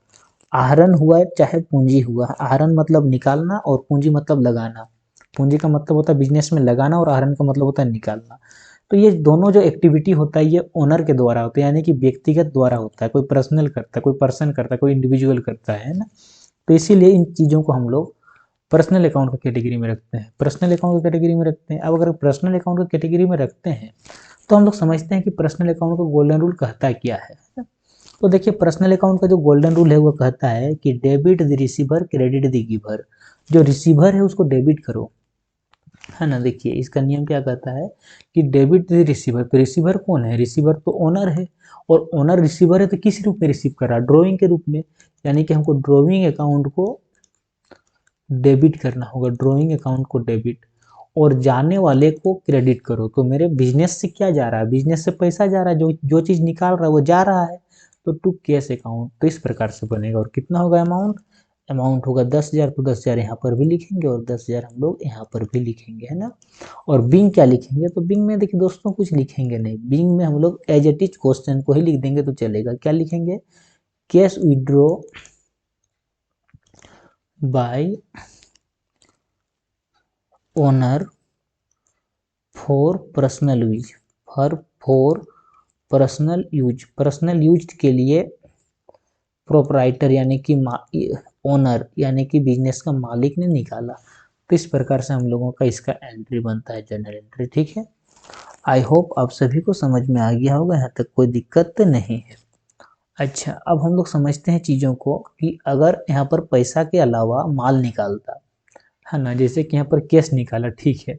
आहरण हुआ चाहे पूंजी हुआ, आहरण मतलब निकालना और पूंजी मतलब लगाना। पूंजी का मतलब होता है बिजनेस में लगाना और आहरण का मतलब होता है निकालना। तो ये दोनों जो एक्टिविटी होता है ये ओनर के द्वारा होता है, यानी कि व्यक्तिगत द्वारा होता है, कोई पर्सनल करता है, कोई पर्सन करता है, कोई इंडिविजुअल करता है ना। तो इसीलिए इन चीज़ों को हम लोग पर्सनल अकाउंट का कैटेगरी में रखते हैं, पर्सनल अकाउंट का कैटेगरी में रखते हैं। अब अगर पर्सनल अकाउंट का कैटेगरी में रखते हैं तो हम लोग समझते हैं कि पर्सनल अकाउंट का गोल्डन रूल कहता क्या है। तो देखिए पर्सनल अकाउंट का जो गोल्डन रूल है वो कहता है कि debit the receiver credit the giver, जो रिसीवर है उसको डेबिट करो, है ना। देखिए इसका नियम क्या कहता है कि डेबिट द रिसीवर, तो रिसीवर कौन है, रिसीवर तो ओनर है, और ओनर रिसीवर है तो किस रूप में रिसीव कर रहा है, ड्रॉइंग के रूप में, यानी कि हमको ड्रॉइंग अकाउंट को डेबिट करना होगा, ड्रॉइंग अकाउंट को डेबिट। और जाने वाले को क्रेडिट करो। तो मेरे बिजनेस से क्या जा रहा है, बिजनेस से पैसा जा रहा है, जो जो चीज़ निकाल रहा है वो जा रहा है। तो टू कैश अकाउंट, तो इस प्रकार से बनेगा। और कितना होगा अमाउंट, अमाउंट होगा 10,000, तो 10,000 यहाँ पर भी लिखेंगे और 10,000 हम लोग यहाँ पर भी लिखेंगे, है ना। और बिंग क्या लिखेंगे, तो बिंग में देखिए दोस्तों कुछ लिखेंगे नहीं, बिंग में हम लोग एज इट इज क्वेश्चन को ही लिख देंगे तो चलेगा। क्या लिखेंगे, cash withdraw bye owner for personal use, for personal use, personal use के लिए प्रोपराइटर यानी कि ओनर यानी कि बिजनेस का मालिक ने निकाला। तो इस प्रकार से हम लोगों का इसका एंट्री बनता है, जर्नल एंट्री। ठीक है, आई होप आप सभी को समझ में आ गया होगा, यहाँ तक कोई दिक्कत नहीं है। अच्छा, अब हम लोग समझते हैं चीज़ों को कि अगर यहाँ पर पैसा के अलावा माल निकालता है ना, जैसे कि यहाँ पर कैश निकाला, ठीक है।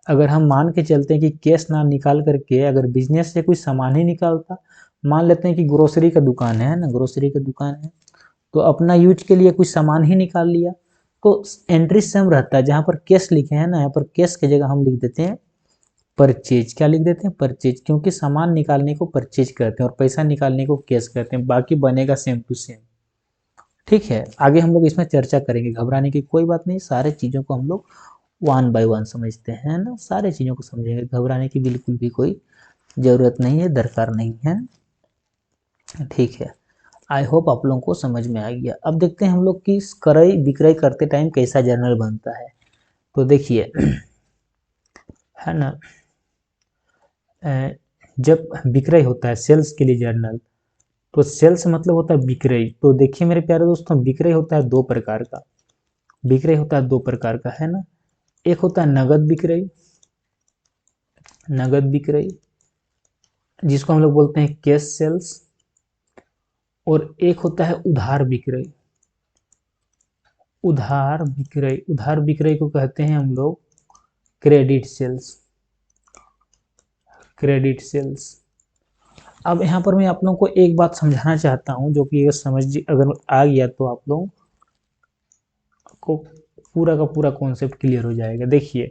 अगर हम मान के चलते हैं कि कैश ना निकाल करके अगर बिजनेस से कोई सामान ही निकालता, मान लेते हैं कि ग्रोसरी का दुकान है ना, ग्रोसरी का दुकान है, तो अपना यूज के लिए कुछ सामान ही निकाल लिया, तो एंट्री सेम रहता है। जहाँ पर कैश लिखे हैं ना, यहाँ पर कैश की जगह हम लिख देते हैं परचेज। क्या लिख देते हैं, परचेज, क्योंकि सामान निकालने को परचेज करते हैं और पैसा निकालने को कैश करते हैं, बाकी बनेगा सेम टू सेम। ठीक है, आगे हम लोग इसमें चर्चा करेंगे, घबराने की कोई बात नहीं, सारे चीज़ों को हम लोग वन बाय वन समझते हैं ना, सारे चीज़ों को समझेंगे, घबराने की बिल्कुल भी कोई ज़रूरत नहीं है, दरकार नहीं है। ठीक है, आई होप आप लोगों को समझ में आ गया। अब देखते हैं हम लोग कि क्रय विक्रय करते टाइम कैसा जर्नल बनता है। तो देखिए है ना, जब विक्रय होता है सेल्स के लिए जर्नल, तो सेल्स मतलब होता है विक्रय। तो देखिए मेरे प्यारे दोस्तों, विक्रय होता है दो प्रकार का, विक्रय होता है दो प्रकार का, है ना। एक होता है नगद विक्रय, नगद विक्रय जिसको हम लोग बोलते हैं कैश सेल्स, और एक होता है उधार विक्रय, उधार विक्रय, उधार विक्रय को कहते हैं हम लोग क्रेडिट सेल्स, क्रेडिट सेल्स। अब यहाँ पर मैं आप लोगों को एक बात समझाना चाहता हूँ, जो कि अगर आ गया तो आप लोगों को पूरा का पूरा कॉन्सेप्ट क्लियर हो जाएगा। देखिए,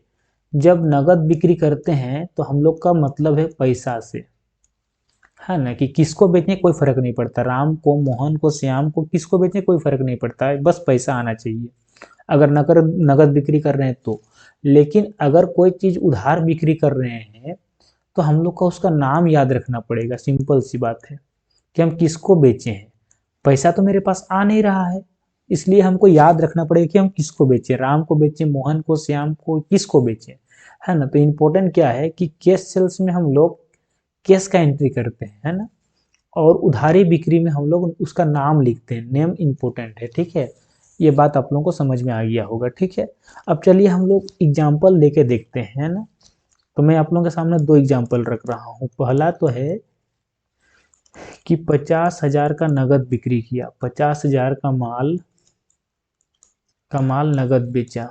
जब नगद बिक्री करते हैं तो हम लोग का मतलब है पैसा से, है ना, कि किसको बेचने कोई फर्क नहीं पड़ता, राम को, मोहन को, श्याम को, किसको बेचने कोई फर्क नहीं पड़ता है, बस पैसा आना चाहिए। अगर नगद नगद बिक्री कर रहे हैं तो। लेकिन अगर कोई चीज उधार बिक्री कर रहे हैं तो हम लोग को उसका नाम याद रखना पड़ेगा, सिंपल सी बात है कि हम किसको बेचे हैं। पैसा तो मेरे पास आ नहीं रहा है, इसलिए हमको याद रखना पड़ेगा कि हम किसको बेचें, राम को बेचें, मोहन को, श्याम को, किसको बेचें, है ना। तो इम्पोर्टेंट क्या है कि कैश सेल्स में हम लोग कैश का एंट्री करते हैं, है ना, और उधारी बिक्री में हम लोग उसका नाम लिखते हैं, नेम इम्पोर्टेंट है। ठीक है, ये बात आप लोगों को समझ में आ गया होगा। ठीक है, अब चलिए हम लोग एग्जाम्पल लेके देखते हैं ना। तो मैं आप लोगों के सामने दो एग्जाम्पल रख रहा हूँ। पहला तो है कि 50,000 का नगद बिक्री किया, 50,000 का माल नगद बेचा,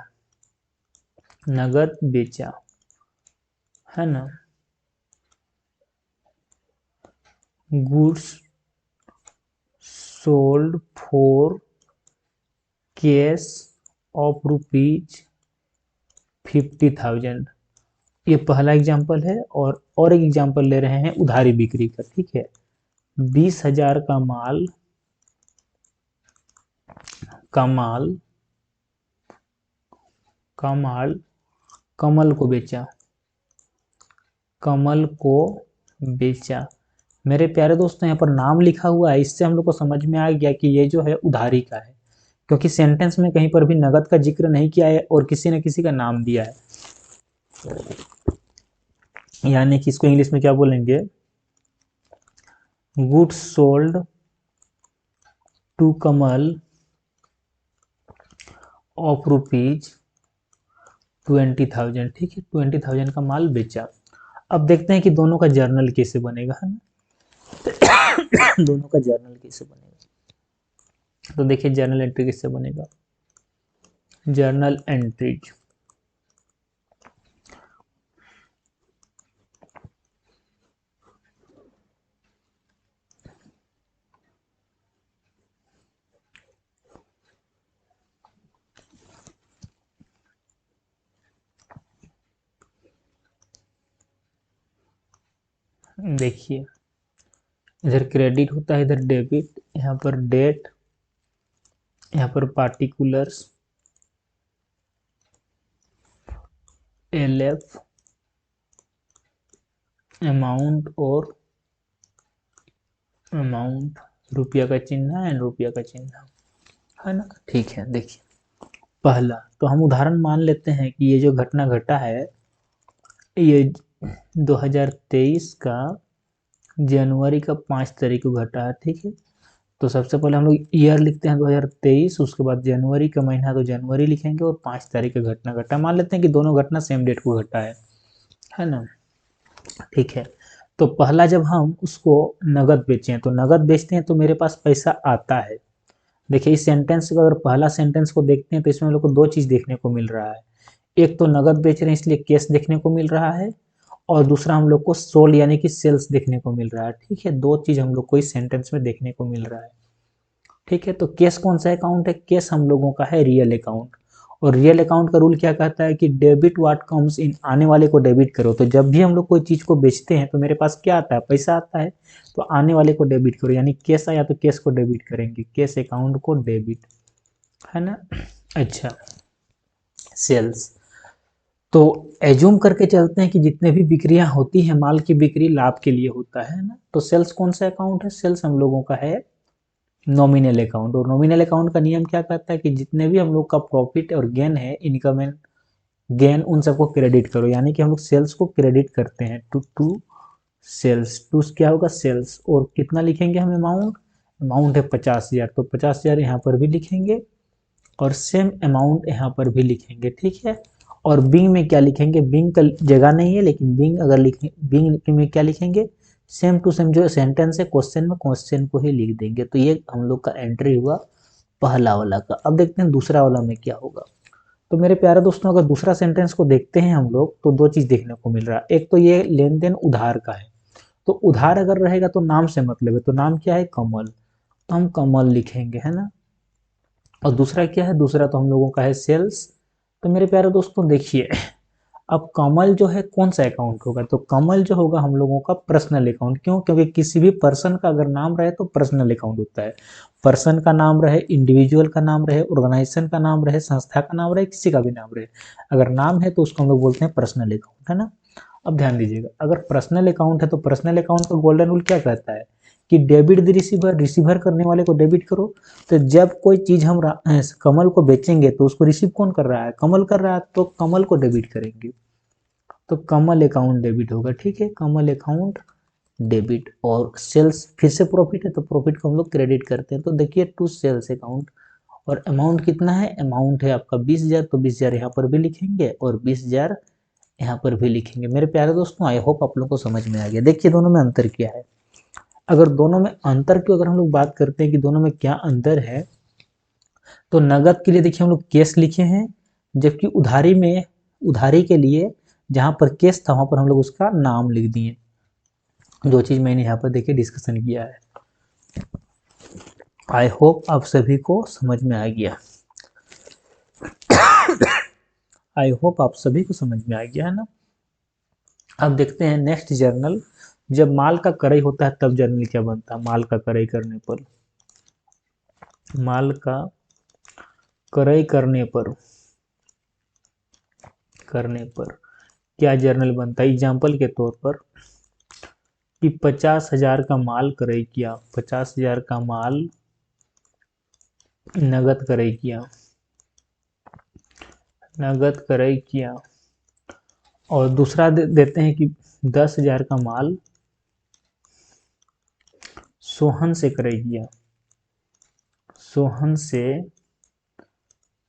नगद बेचा, है ना। Goods sold for cash of rupees 50,000। ये पहला एग्जाम्पल है। और एक एग्जाम्पल ले रहे हैं उधारी बिक्री का। ठीक है, 20,000 का माल कमल को बेचा, कमल को बेचा। मेरे प्यारे दोस्तों, यहाँ पर नाम लिखा हुआ है, इससे हम लोग को समझ में आ गया कि ये जो है उधारी का है, क्योंकि सेंटेंस में कहीं पर भी नगद का जिक्र नहीं किया है और किसी न किसी का नाम दिया है। यानी कि इसको इंग्लिश में क्या बोलेंगे, goods sold to Kamal of rupees 20,000। ठीक है, 20,000 का माल बेचा। अब देखते हैं कि दोनों का जर्नल कैसे बनेगा, है ना। दोनों का जर्नल कैसे बनेगा, तो देखिए जर्नल एंट्री कैसे बनेगा, जर्नल एंट्रीज। देखिए इधर क्रेडिट होता है, इधर डेबिट, यहाँ पर डेट, यहाँ पर पार्टिकुलर्स, एलएफ, अमाउंट और अमाउंट, रुपया का चिन्ह एंड रुपया का चिन्ह, है ना। ठीक है, देखिए पहला तो हम उदाहरण मान लेते हैं कि ये जो घटना घटा है ये 2023 का जनवरी का 5 तारीख को घटा है, ठीक है। तो सबसे पहले हम लोग ईयर लिखते हैं 2023, उसके बाद जनवरी का महीना तो जनवरी लिखेंगे और 5 तारीख का घटना घटा, मान लेते हैं कि दोनों घटना सेम डेट को घटा है ना। ठीक है, तो पहला जब हम उसको नगद बेचें तो नगद बेचते हैं तो मेरे पास पैसा आता है। देखिए इस सेंटेंस का अगर पहला सेंटेंस को देखते हैं तो इसमें हम लोग को दो चीज़ देखने को मिल रहा है, एक तो नगद बेच रहे हैं इसलिए कैश देखने को मिल रहा है, और दूसरा हम लोग को सोल्ड यानी कि सेल्स देखने को मिल रहा है। ठीक है, दो चीज़ हम लोग को इस सेंटेंस में देखने को मिल रहा है। ठीक है, तो कैश कौन सा अकाउंट है? कैश हम लोगों का है रियल अकाउंट, और रियल अकाउंट का रूल क्या कहता है कि डेबिट व्हाट कम्स इन, आने वाले को डेबिट करो। तो जब भी हम लोग कोई चीज़ को बेचते हैं तो मेरे पास क्या आता है? पैसा आता है, तो आने वाले को डेबिट करो, यानी कैश आया तो कैश को डेबिट करेंगे, कैश अकाउंट को डेबिट, है ना। अच्छा, सेल्स, तो एज्यूम करके चलते हैं कि जितने भी बिक्रियां होती हैं माल की बिक्री लाभ के लिए होता है ना। तो सेल्स कौन सा अकाउंट है? सेल्स हम लोगों का है नॉमिनल अकाउंट, और नॉमिनल अकाउंट का नियम क्या कहता है कि जितने भी हम लोग का प्रॉफिट और गेन है, इनकम एंड गेन, उन सबको क्रेडिट करो, यानी कि हम लोग सेल्स को क्रेडिट करते हैं टू सेल्स, टू क्या होगा? सेल्स, और कितना लिखेंगे हम? अमाउंट, अमाउंट है 50,000, तो 50,000 यहाँ पर भी लिखेंगे और सेम अमाउंट यहाँ पर भी लिखेंगे, ठीक है। और बिंग में क्या लिखेंगे? बिंग का जगह नहीं है, लेकिन बिंग अगर लिखें, बिंग में क्या लिखेंगे? सेम टू सेम जो सेंटेंस है क्वेश्चन में, क्वेश्चन को ही लिख देंगे। तो ये हम लोग का एंट्री हुआ पहला वाला का। अब देखते हैं दूसरा वाला में क्या होगा। तो मेरे प्यारे दोस्तों अगर दूसरा सेंटेंस को देखते हैं हम लोग तो दो चीज देखने को मिल रहा है, एक तो ये लेन देन उधार का है, तो उधार अगर रहेगा तो नाम से मतलब है, तो नाम क्या है? कमल, तो हम कमल लिखेंगे, है ना। और दूसरा क्या है? दूसरा तो हम लोगों का है सेल्स। तो मेरे प्यारे दोस्तों देखिए, अब कमल जो है कौन सा अकाउंट होगा? तो कमल जो होगा हम लोगों का पर्सनल अकाउंट। क्यों? क्योंकि किसी भी पर्सन का अगर नाम रहे तो पर्सनल अकाउंट होता है। पर्सन का नाम रहे, इंडिविजुअल का नाम रहे, ऑर्गेनाइजेशन का नाम रहे, संस्था का नाम रहे, किसी का भी नाम रहे, अगर नाम है तो उसको हम लोग बोलते हैं पर्सनल अकाउंट, है ना। अब ध्यान दीजिएगा, अगर पर्सनल अकाउंट है तो पर्सनल अकाउंट का गोल्डन रूल क्या कहता है कि डेबिट द रिसीवर, रिसीवर करने वाले को डेबिट करो। तो जब कोई चीज हम कमल को बेचेंगे तो उसको रिसीव कौन कर रहा है? कमल कर रहा है, तो कमल को डेबिट करेंगे, तो कमल अकाउंट डेबिट होगा, ठीक है, कमल अकाउंट डेबिट। और सेल्स फिर से प्रॉफिट है तो प्रॉफिट को हम लोग क्रेडिट करते हैं, तो देखिए टू सेल्स अकाउंट। और अमाउंट कितना है? अमाउंट है आपका 20,000, तो 20,000 यहाँ पर भी लिखेंगे और 20,000 यहाँ पर भी लिखेंगे। मेरे प्यारे दोस्तों आई होप आप लोगों को समझ में आ गया। देखिए दोनों में अंतर क्या है। अगर दोनों में अंतर की अगर हम लोग बात करते हैं कि दोनों में क्या अंतर है, तो नगद के लिए देखिए हम लोग कैश लिखे हैं, जबकि उधारी में, उधारी के लिए जहां पर कैश था वहां पर हम लोग उसका नाम लिख दिए। दो चीज मैंने यहाँ पर देखिए डिस्कशन किया है। आई होप आप सभी को समझ में आ गया। आई होप आप सभी को समझ में आ गया, है ना। अब देखते हैं नेक्स्ट जर्नल। जब माल का क्रय होता है तब जर्नल क्या बनता है? माल का क्रय करने पर, माल का क्रय करने पर क्या जर्नल बनता है? एग्जाम्पल के तौर पर कि 50,000 का माल क्रय किया, 50,000 का माल नगद क्रय किया, नगद क्रय किया, और दूसरा देते हैं कि 10,000 का माल सोहन से क्रय किया, सोहन से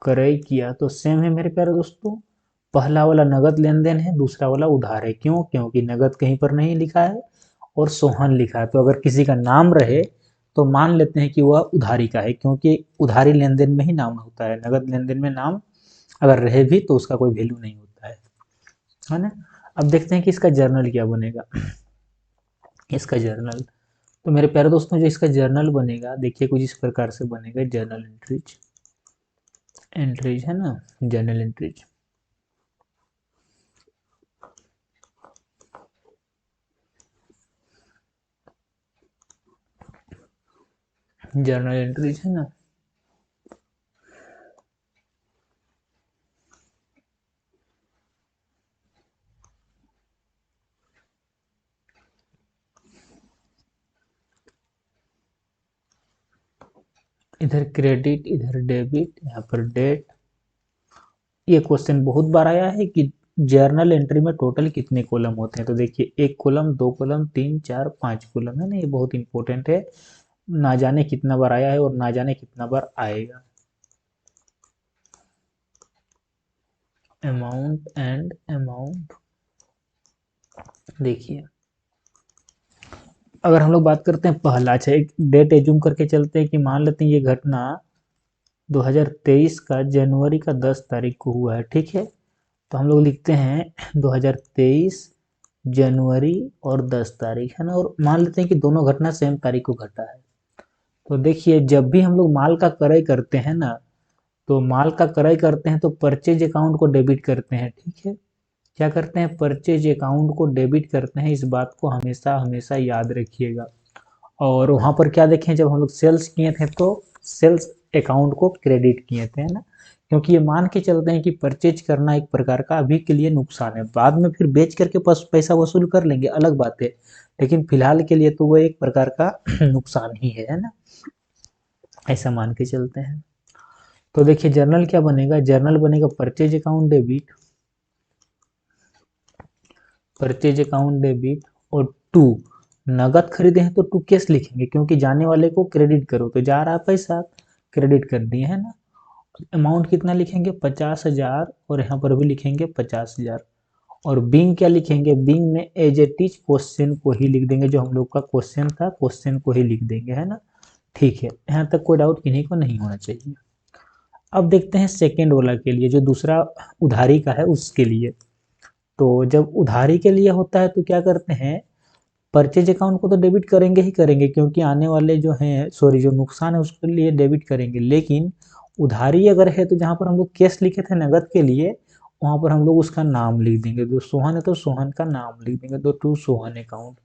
क्रय किया। तो सेम है मेरे प्यारे दोस्तों, पहला वाला नगद लेन देन है, दूसरा वाला उधार है। क्यों? क्योंकि नगद कहीं पर नहीं लिखा है और सोहन लिखा है। तो अगर किसी का नाम रहे तो मान लेते हैं कि वह उधारी का है, क्योंकि उधारी लेन देन में ही नाम होता है, नगद लेन देन में नाम अगर रहे भी तो उसका कोई वैल्यू नहीं होता है ना। अब देखते हैं कि इसका जर्नल क्या बनेगा। इसका जर्नल, तो मेरे प्यारे दोस्तों जो इसका जर्नल बनेगा देखिए कुछ इस प्रकार से बनेगा। जर्नल एंट्रीज, एंट्रीज है ना, जर्नल एंट्रीज। जर्नल एंट्रीज है ना। इधर क्रेडिट, इधर डेबिट, यहाँ पर डेट। ये क्वेश्चन बहुत बार आया है कि जर्नल एंट्री में टोटल कितने कॉलम होते हैं। तो देखिए, एक कॉलम, दो कॉलम, तीन, चार, पांच कॉलम है ना। ये बहुत इंपॉर्टेंट है, ना जाने कितना बार आया है और ना जाने कितना बार आएगा। Amount and amount. देखिए, अगर हम लोग बात करते हैं पहला, अच्छा एक डेट एज्यूम करके चलते हैं कि मान लेते हैं ये घटना 2023 का जनवरी का 10 तारीख को हुआ है, ठीक है। तो हम लोग लिखते हैं 2023 जनवरी और 10 तारीख, है ना। और मान लेते हैं कि दोनों घटना सेम तारीख को घटा है। तो देखिए, जब भी हम लोग माल का क्रय करते हैं ना, तो माल का क्रय करते हैं तो परचेज अकाउंट को डेबिट करते हैं, ठीक है। क्या करते हैं, परचेज अकाउंट को डेबिट करते हैं। इस बात को हमेशा हमेशा याद रखिएगा। और वहाँ पर क्या देखें, जब हम लोग सेल्स किए थे तो सेल्स अकाउंट को क्रेडिट किए थे, है ना। क्योंकि ये मान के चलते हैं कि परचेज करना एक प्रकार का अभी के लिए नुकसान है, बाद में फिर बेच करके पैसा वसूल कर लेंगे, अलग बात है। लेकिन फिलहाल के लिए तो वो एक प्रकार का नुकसान ही है ना। ऐसा मान के चलते हैं। तो देखिए, जर्नल क्या बनेगा, जर्नल बनेगा purchase account debit, purchase account debit. और टू, नगद खरीदे हैं तो टू कैश लिखेंगे, क्योंकि जाने वाले को क्रेडिट करो तो जा रहा पैसा, क्रेडिट कर दिए, है ना। अमाउंट कितना लिखेंगे, 50,000, और यहाँ पर भी लिखेंगे 50,000। और बिंग क्या लिखेंगे, बिंग में एज इट इज क्वेश्चन को ही लिख देंगे, जो हम लोग का क्वेश्चन था क्वेश्चन को ही लिख देंगे, है ना। ठीक है, यहाँ तक कोई डाउट किन्हीं को नहीं होना चाहिए। अब देखते हैं सेकेंड वाला के लिए, जो दूसरा उधारी का है उसके लिए। तो जब उधारी के लिए होता है तो क्या करते हैं, परचेज अकाउंट को तो डेबिट करेंगे ही करेंगे, क्योंकि आने वाले जो हैं, सॉरी, जो नुकसान है उसके लिए डेबिट करेंगे। लेकिन उधारी अगर है तो जहाँ पर हम लोग कैश लिखे थे नगद के लिए, वहाँ पर हम लोग उसका नाम लिख देंगे। जो सोहन है तो सोहन का नाम लिख देंगे, तो टू सोहन अकाउंट।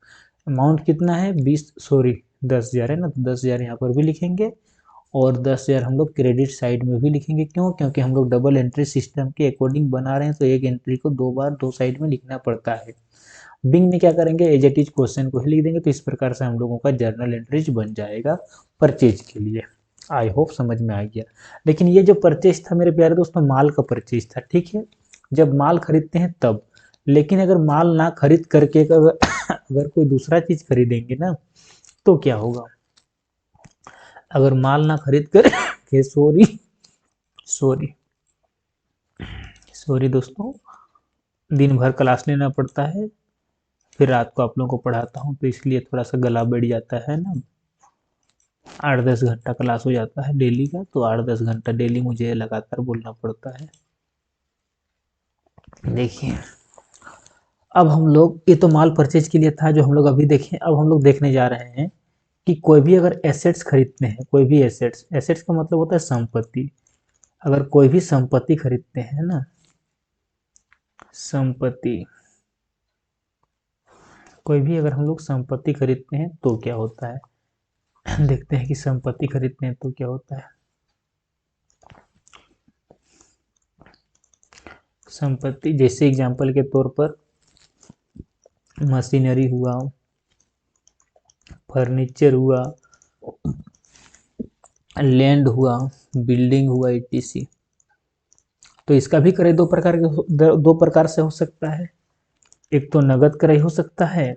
अमाउंट कितना है, 20, सॉरी 10,000 है ना, तो 10,000 यहाँ पर भी लिखेंगे। और 10,000 हम लोग क्रेडिट साइड में भी लिखेंगे। क्यों, क्योंकि हम लोग डबल एंट्री सिस्टम के अकॉर्डिंग बना रहे हैं, तो एक एंट्री को दो बार दो साइड में लिखना पड़ता है। बिंग में क्या करेंगे, एज इट इज क्वेश्चन को ही लिख देंगे। तो इस प्रकार से हम लोगों का जर्नल एंट्रीज बन जाएगा परचेज के लिए। आई होप समझ में आ गया। लेकिन ये जो परचेज था मेरे प्यारे दोस्तों, माल का परचेज था, ठीक है, जब माल खरीदते हैं तब। लेकिन अगर माल ना खरीद करके अगर अगर कोई दूसरा चीज खरीदेंगे ना, तो क्या होगा। अगर माल ना खरीद कर के, सॉरी सॉरी सॉरी दोस्तों, दिन भर क्लास लेना पड़ता है, फिर रात को आप लोगों को पढ़ाता हूँ, तो इसलिए थोड़ा सा गला बैठ जाता है ना। 8-10 घंटा क्लास हो जाता है डेली का, तो 8-10 घंटा डेली मुझे लगातार बोलना पड़ता है। देखिए, अब हम लोग, ये तो माल परचेज के लिए था जो हम लोग अभी देखें। अब हम लोग देखने जा रहे हैं कि कोई भी अगर एसेट्स खरीदते हैं, कोई भी एसेट्स, एसेट्स का मतलब होता है संपत्ति। अगर कोई भी संपत्ति खरीदते हैं ना, संपत्ति, कोई भी अगर हम लोग संपत्ति खरीदते हैं तो क्या होता है, देखते हैं कि संपत्ति खरीदते हैं तो क्या होता है। संपत्ति, जैसे एग्जांपल के तौर पर मशीनरी हुआ, फर्नीचर हुआ, लैंड हुआ, बिल्डिंग हुआ, ईटीसी। तो इसका भी क्रय दो प्रकार से हो सकता है। एक तो नगद क्रय हो सकता है,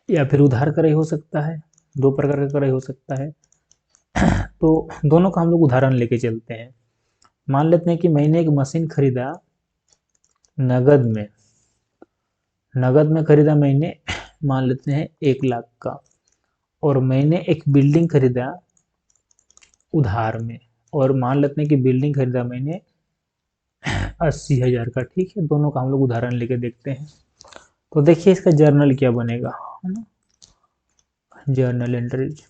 या फिर उधार क्रय हो सकता है। दो प्रकार का क्रय हो सकता है। तो दोनों का हम लोग उदाहरण लेके चलते हैं। मान लेते हैं कि मैंने एक मशीन खरीदा नगद में, नगद में खरीदा मैंने, मान लेते हैं 1 लाख का। और मैंने एक बिल्डिंग खरीदा उधार में, और मान लेते हैं कि बिल्डिंग खरीदा मैंने 80,000 का, ठीक है। दोनों का हम लोग उदाहरण लेके देखते हैं। तो देखिए, इसका जर्नल क्या बनेगा, है ना। जर्नल एंट्रीज,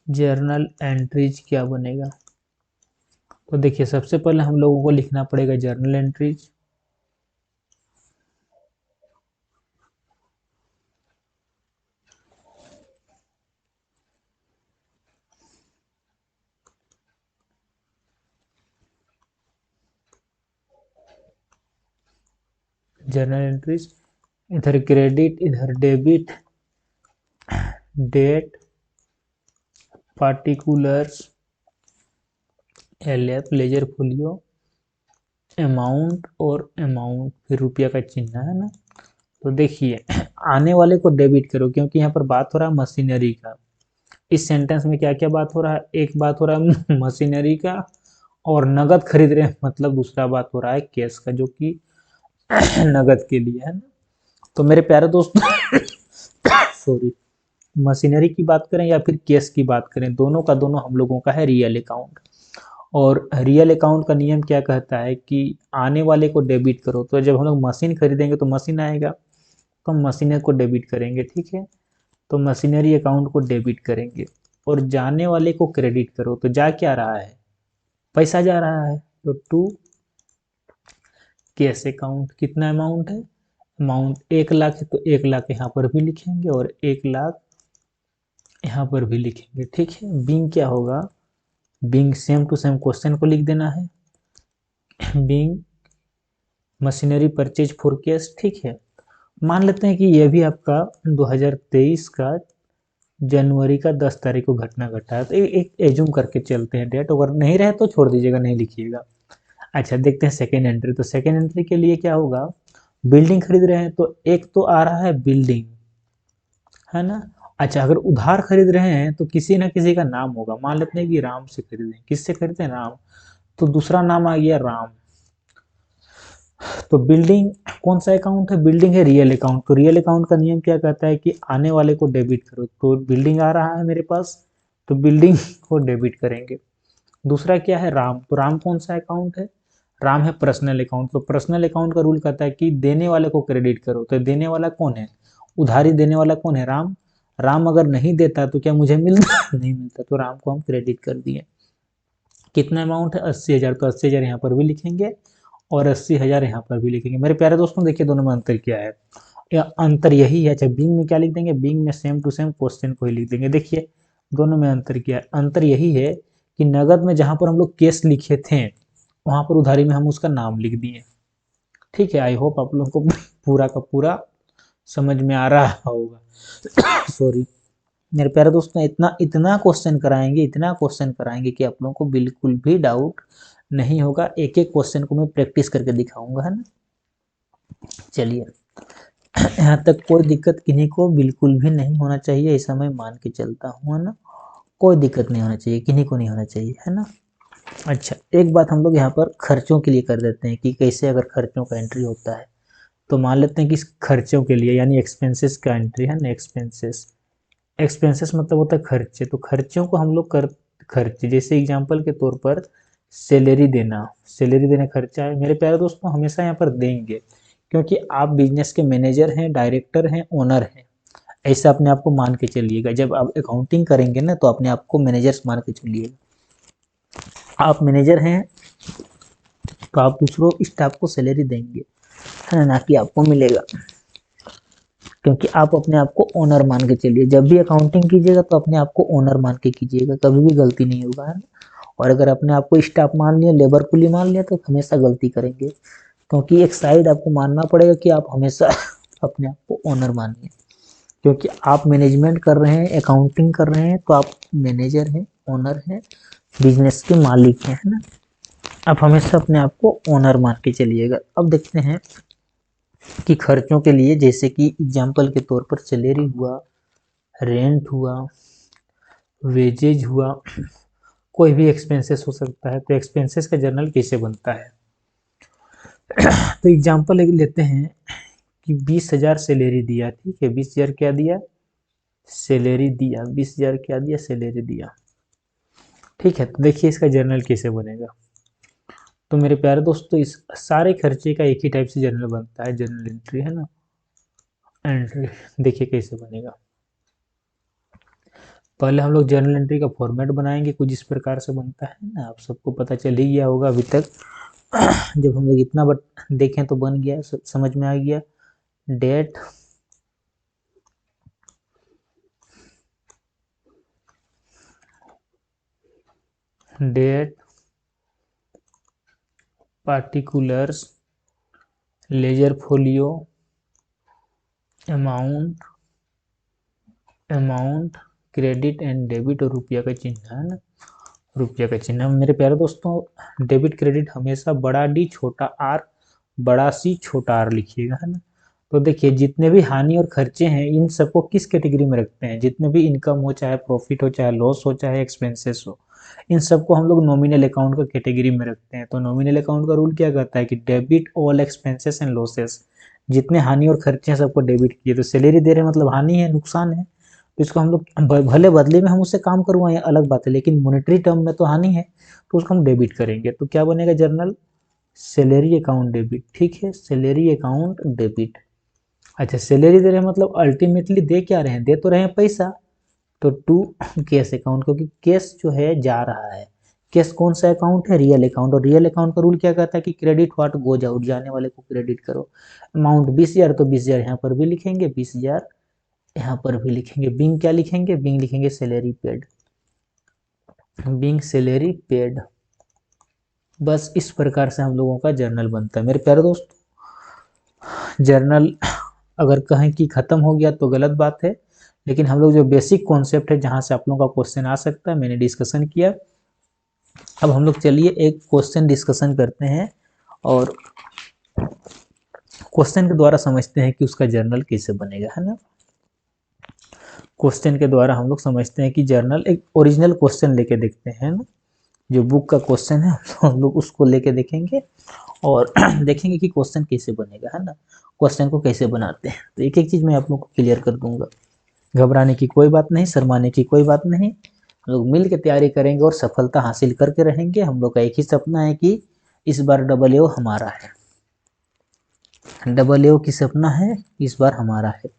जर्नल एंट्रीज क्या बनेगा। तो देखिए, सबसे पहले हम लोगों को लिखना पड़ेगा जर्नल एंट्रीज। जर्नल एंट्रीज, इधर क्रेडिट, इधर debit, date, particulars, LF ledger folio, amount और अमाउंट, फिर रुपया का चिन्ह है ना। तो देखिए आने वाले को डेबिट करो, क्योंकि यहाँ पर बात हो रहा है मशीनरी का। इस सेंटेंस में क्या क्या बात हो रहा है, एक बात हो रहा है मशीनरी का, और नगद खरीद रहे हैं मतलब दूसरा बात हो रहा है कैश का, जो कि नगद के लिए है ना। तो मेरे प्यारे दोस्त सॉरी, मशीनरी की बात करें या फिर कैश की बात करें, दोनों का दोनों हम लोगों का है रियल अकाउंट। और रियल अकाउंट का नियम क्या कहता है कि आने वाले को डेबिट करो। तो जब हम लोग मशीन खरीदेंगे तो मशीन आएगा, तो हम मशीनरी को डेबिट करेंगे, ठीक है। तो मशीनरी अकाउंट को डेबिट करेंगे। और जाने वाले को क्रेडिट करो, तो जा क्या रहा है, पैसा जा रहा है। तो टू कैश अकाउंट, कितना अमाउंट है, अमाउंट 1 लाख है, तो 1 लाख यहाँ पर भी लिखेंगे और 1 लाख यहाँ पर भी लिखेंगे, ठीक है। बिंग क्या होगा, being same to same question को लिख देना है, being machinery purchase for cash, ठीक है। मान लेते हैं कि यह भी आपका 2023 का जनवरी का 10 तारीख को घटना घटा है। तो एक एज्यूम करके चलते हैं डेट, अगर नहीं रहे तो छोड़ दीजिएगा, नहीं लिखिएगा। अच्छा देखते हैं सेकेंड एंट्री। तो सेकेंड एंट्री के लिए क्या होगा, बिल्डिंग खरीद रहे हैं तो एक तो आ रहा है बिल्डिंग, है ना। अच्छा अगर उधार खरीद रहे हैं तो किसी ना किसी का नाम होगा, मान लेते हैं कि राम से खरीदें, किससे खरीदते हैं, राम, तो दूसरा नाम आ गया राम। तो बिल्डिंग कौन सा अकाउंट है, बिल्डिंग है रियल अकाउंट। तो रियल अकाउंट का नियम क्या कहता है कि आने वाले को डेबिट करो। तो बिल्डिंग आ रहा है मेरे पास, तो बिल्डिंग को डेबिट करेंगे। दूसरा क्या है, राम। तो राम कौन सा अकाउंट है, राम है पर्सनल अकाउंट। तो पर्सनल अकाउंट का रूल कहता है कि देने वाले को क्रेडिट करो। तो देने वाला कौन है, उधारी देने वाला कौन है, राम। राम अगर नहीं देता तो क्या मुझे मिलता नहीं मिलता, तो राम को हम क्रेडिट कर दिए। कितना अमाउंट है, 80,000। तो 80,000 यहाँ पर भी लिखेंगे और 80,000 यहाँ पर भी लिखेंगे। मेरे प्यारे दोस्तों देखिए दोनों में अंतर क्या है, या अंतर यही है। अच्छा बिंग में क्या लिख देंगे, बिंग में सेम टू सेम क्वेश्चन को ही लिख देंगे। देखिए दोनों में अंतर क्या है, अंतर यही है कि नगद में जहां पर हम लोग केस लिखे थे, वहां पर उधारी में हम उसका नाम लिख दिए, ठीक है। आई होप आप लोगों को पूरा का पूरा समझ में आ रहा होगा सॉरी। मेरे प्यारे दोस्तों इतना इतना क्वेश्चन कराएंगे, इतना क्वेश्चन कराएंगे कि आप लोगों को बिल्कुल भी डाउट नहीं होगा। एक एक क्वेश्चन को मैं प्रैक्टिस करके दिखाऊंगा, है ना। चलिए यहाँ तक कोई दिक्कत किन्हीं को बिल्कुल भी नहीं होना चाहिए, ऐसा मैं मान के चलता हूँ, है ना। कोई दिक्कत नहीं होना चाहिए, किन्हीं को नहीं होना चाहिए, है ना। अच्छा एक बात हम लोग यहाँ पर खर्चों के लिए कर देते हैं कि कैसे अगर खर्चों का एंट्री होता है। तो मान लेते हैं कि इस खर्चों के लिए यानी एक्सपेंसेस का एंट्री है ना, एक्सपेंसेस, एक्सपेंसेस मतलब होता है खर्चे। तो खर्चों को हम लोग कर, खर्चे जैसे एग्जांपल के तौर पर सैलरी देना, सैलरी देना खर्चा है। मेरे प्यारे दोस्तों हमेशा यहाँ पर देंगे, क्योंकि आप बिजनेस के मैनेजर हैं, डायरेक्टर हैं, ओनर हैं, ऐसा अपने आप को मान के चलिएगा। जब आप अकाउंटिंग करेंगे ना तो अपने आप को मैनेजर मान के चलिएगा। आप मैनेजर हैं तो आप दूसरों स्टाफ को सैलरी देंगे, है ना कि आपको मिलेगा, क्योंकि आप अपने आप को ओनर मान के चलिए। जब भी अकाउंटिंग कीजिएगा तो अपने आप को ओनर मान के कीजिएगा, कभी भी गलती नहीं होगा, है ना। और अगर अपने आप को स्टाफ मान लिया, लेबर कुली मान लिया, तो हमेशा गलती करेंगे, क्योंकि एक साइड आपको मानना पड़ेगा कि आप हमेशा अपने आप को ओनर मानिए, क्योंकि आप मैनेजमेंट कर रहे हैं, अकाउंटिंग कर रहे हैं, तो आप मैनेजर हैं, ओनर हैं, बिजनेस के मालिक हैं, है ना। आप हमेशा अपने आप को ओनर मान के चलिएगा। अब देखते हैं कि खर्चों के लिए, जैसे कि एग्जाम्पल के तौर पर सैलरी हुआ, रेंट हुआ, वेजेज हुआ, कोई भी एक्सपेंसेस हो सकता है। तो एक्सपेंसेस का जर्नल कैसे बनता है, तो एग्जाम्पल लेते हैं कि 20,000 सैलरी दिया, ठीक है। 20,000 क्या दिया, सैलरी दिया, 20,000 क्या दिया, सैलरी दिया, ठीक है। तो देखिए इसका जर्नल कैसे बनेगा। तो मेरे प्यारे दोस्तों इस सारे खर्चे का एक ही टाइप से जर्नल बनता है, जर्नल एंट्री, है ना, एंट्री। देखिए कैसे बनेगा। पहले हम लोग जर्नल एंट्री का फॉर्मेट बनाएंगे, कुछ इस प्रकार से बनता है ना, आप सबको पता चल ही गया होगा अभी तक। जब हम लोग इतना बट देखें तो बन गया, समझ में आ गया। Date, date, particulars, ledger folio, amount, amount, credit and debit और रुपया का चिन्ह है ना, रुपया का चिन्ह। मेरे प्यारे दोस्तों, डेबिट क्रेडिट हमेशा बड़ा डी छोटा आर बड़ा सी छोटा आर लिखिएगा, है ना। तो देखिए, जितने भी हानि और खर्चे हैं इन सबको किस कैटेगरी में रखते हैं, जितने भी इनकम हो, चाहे प्रॉफिट हो, चाहे लॉस हो, चाहे एक्सपेंसेस हो, इन सबको हम लोग नॉमिनल अकाउंट का कैटेगरी में रखते हैं। तो नॉमिनल अकाउंट का रूल क्या कहता है कि debit all expenses and losses, जितने हानि और खर्चे हैं सबको डेबिट किए। तो सैलरी दे रहे हैं मतलब हानि है, नुकसान है, तो इसको हम लोग भले बदले में हम उससे काम करवाएं अलग बात है, लेकिन मॉनेटरी टर्म में तो हानि है, तो उसको हम डेबिट करेंगे। तो क्या बनेगा जर्नल, सैलरी अकाउंट डेबिट। ठीक है, सैलरी अकाउंट डेबिट। अच्छा, सैलरी दे रहे हैं मतलब अल्टीमेटली दे क्या रहे हैं, दे तो रहे हैं पैसा, तो टू कैश अकाउंट, क्योंकि कैश जो है जा रहा है। कैश कौन सा अकाउंट है, रियल अकाउंट। और रियल अकाउंट का रूल क्या कहता है कि क्रेडिट व्हाट गोज आउट, जाने वाले को क्रेडिट करो। अमाउंट 20,000, तो 20,000 यहाँ पर भी लिखेंगे, 20,000 यहाँ पर भी लिखेंगे। बिंग क्या लिखेंगे, बिंग लिखेंगे salary paid, being salary paid. बस इस प्रकार से हम लोगों का जर्नल बनता है। मेरे प्यारे दोस्त, जर्नल अगर कहें कि खत्म हो गया तो गलत बात है, लेकिन हम लोग जो बेसिक कॉन्सेप्ट है जहां से आप लोगों का क्वेश्चन आ सकता है मैंने डिस्कशन किया। अब हम लोग चलिए एक क्वेश्चन डिस्कशन करते हैं और क्वेश्चन के द्वारा समझते हैं कि उसका जर्नल कैसे बनेगा, है ना। क्वेश्चन के द्वारा हम लोग समझते हैं कि जर्नल, एक ओरिजिनल क्वेश्चन लेके देखते हैं ना, जो बुक का क्वेश्चन है तो हम लोग उसको लेके देखेंगे और देखेंगे कि क्वेश्चन कैसे बनेगा, है ना, क्वेश्चन को कैसे बनाते हैं। तो एक एक चीज मैं आप लोग को क्लियर कर दूंगा। घबराने की कोई बात नहीं, शर्माने की कोई बात नहीं, हम लोग मिल के तैयारी करेंगे और सफलता हासिल करके रहेंगे। हम लोग का एक ही सपना है कि इस बार डबल ए हमारा है, डबल ए की सपना है, इस बार हमारा है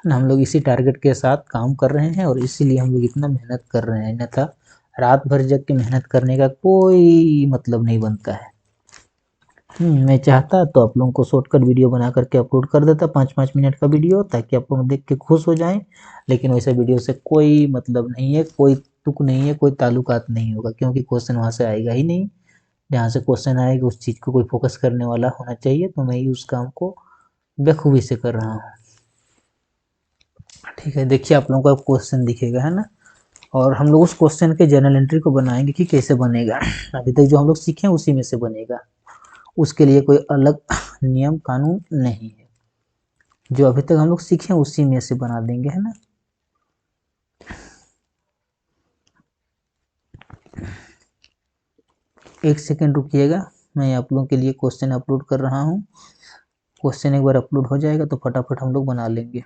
ना। हम लोग इसी टारगेट के साथ काम कर रहे हैं और इसीलिए हम लोग इतना मेहनत कर रहे हैं, अन्यथा रात भर जग के मेहनत करने का कोई मतलब नहीं बनता है। मैं चाहता तो आप लोगों को शॉर्टकट वीडियो बना करके अपलोड कर देता, 5-5 मिनट का वीडियो, ताकि आप लोग देख के खुश हो जाएं। लेकिन वैसे वीडियो से कोई मतलब नहीं है, कोई तुक नहीं है, कोई ताल्लुकात नहीं होगा, क्योंकि क्वेश्चन वहाँ से आएगा ही नहीं। जहाँ से क्वेश्चन आएगा उस चीज़ को कोई फोकस करने वाला होना चाहिए, तो मैं उस काम को बखूबी से कर रहा हूँ। ठीक है, देखिए आप लोगों का क्वेश्चन दिखेगा, है ना, और हम लोग उस क्वेश्चन के जर्नल एंट्री को बनाएंगे कि कैसे बनेगा। अभी तक जो हम लोग सीखे उसी में से बनेगा, उसके लिए कोई अलग नियम कानून नहीं है। जो अभी तक हम लोग सीखे उसी में से बना देंगे, है ना। एक सेकेंड रुकिएगा, मैं आप लोगों के लिए क्वेश्चन अपलोड कर रहा हूँ। क्वेश्चन एक बार अपलोड हो जाएगा तो फटाफट हम लोग बना लेंगे।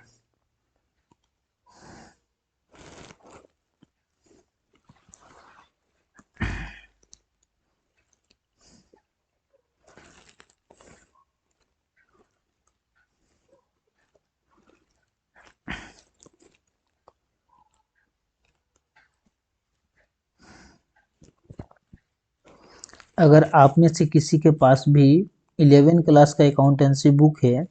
अगर आप में से किसी के पास भी 11 क्लास का अकाउंटेंसी बुक है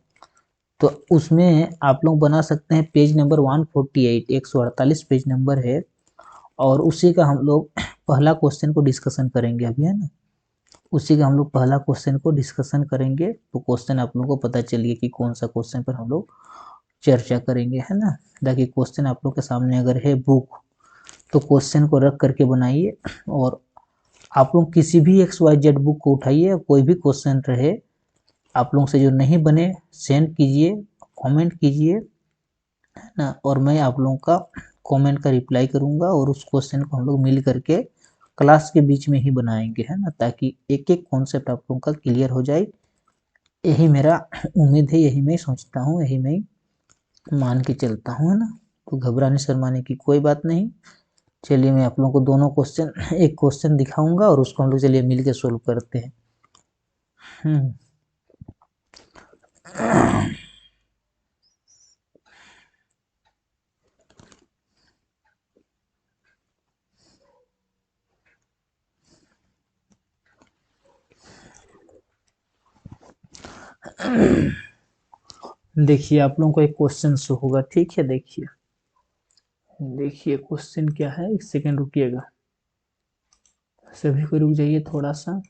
तो उसमें आप लोग बना सकते हैं पेज नंबर 148, 148 पेज नंबर है, और उसी का हम लोग पहला क्वेश्चन को डिस्कशन करेंगे अभी, है ना। उसी का हम लोग पहला क्वेश्चन को डिस्कशन करेंगे, तो क्वेश्चन आप लोगों को पता चलिए कि कौन सा क्वेश्चन पर हम लोग चर्चा करेंगे, है ना। ताकि क्वेश्चन आप लोग के सामने अगर है बुक, तो क्वेश्चन को रख करके बनाइए, और आप लोग किसी भी XYZ बुक को उठाइए, कोई भी क्वेश्चन रहे आप लोगों से जो नहीं बने सेंड कीजिए, कमेंट कीजिए, है ना, और मैं आप लोगों का कमेंट का रिप्लाई करूंगा, और उस क्वेश्चन को हम लोग मिल करके क्लास के बीच में ही बनाएंगे, है ना, ताकि एक एक कॉन्सेप्ट आप लोगों का क्लियर हो जाए। यही मेरा उम्मीद है, यही मैं सोचता हूँ, यही मैं मान के चलता हूँ, है ना। तो घबराने शर्माने की कोई बात नहीं। चलिए मैं आप लोगों को दोनों क्वेश्चन, एक क्वेश्चन दिखाऊंगा और उसको हम लोग चलिए मिल के सोल्व करते हैं। हम्म देखिए आप लोगों को एक क्वेश्चन शो होगा, ठीक है, देखिए, देखिए क्वेश्चन क्या है, एक सेकेंड रुकिएगा, सभी को रुक जाइए थोड़ा सा।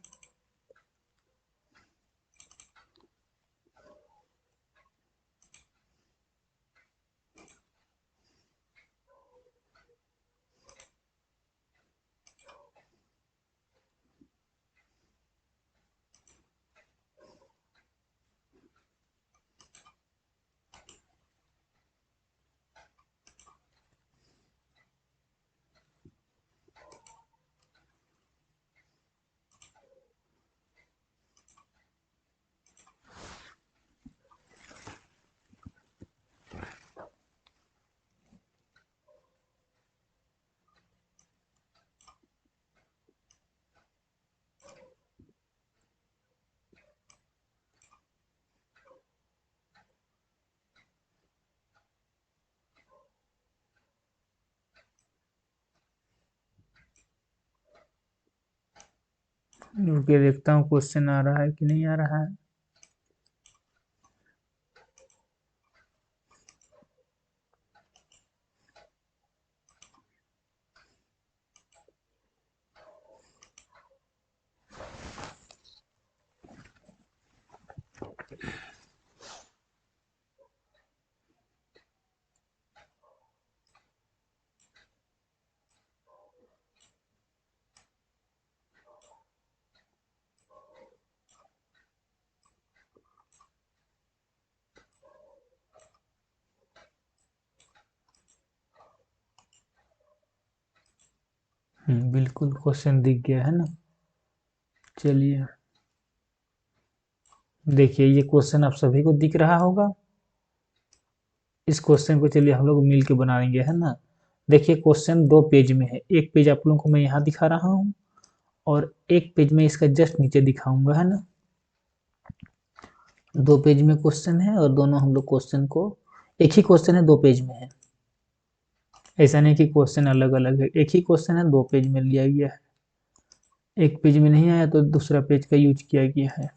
रुकिए देखता हूँ क्वेश्चन आ रहा है कि नहीं आ रहा है। बिल्कुल क्वेश्चन दिख गया है ना। चलिए देखिए ये क्वेश्चन आप सभी को दिख रहा होगा। इस क्वेश्चन को चलिए हम लोग मिल के बनाएंगे, है ना। देखिए क्वेश्चन 2 पेज में है, एक पेज आप लोगों को मैं यहाँ दिखा रहा हूँ और एक पेज में इसका जस्ट नीचे दिखाऊंगा, है ना। 2 पेज में क्वेश्चन है और दोनों हम लोग क्वेश्चन को, एक ही क्वेश्चन है 2 पेज में है, ऐसा नहीं कि क्वेश्चन अलग अलग है, एक ही क्वेश्चन है 2 पेज में लिया गया है। एक पेज में नहीं आया तो दूसरा पेज का यूज किया गया है।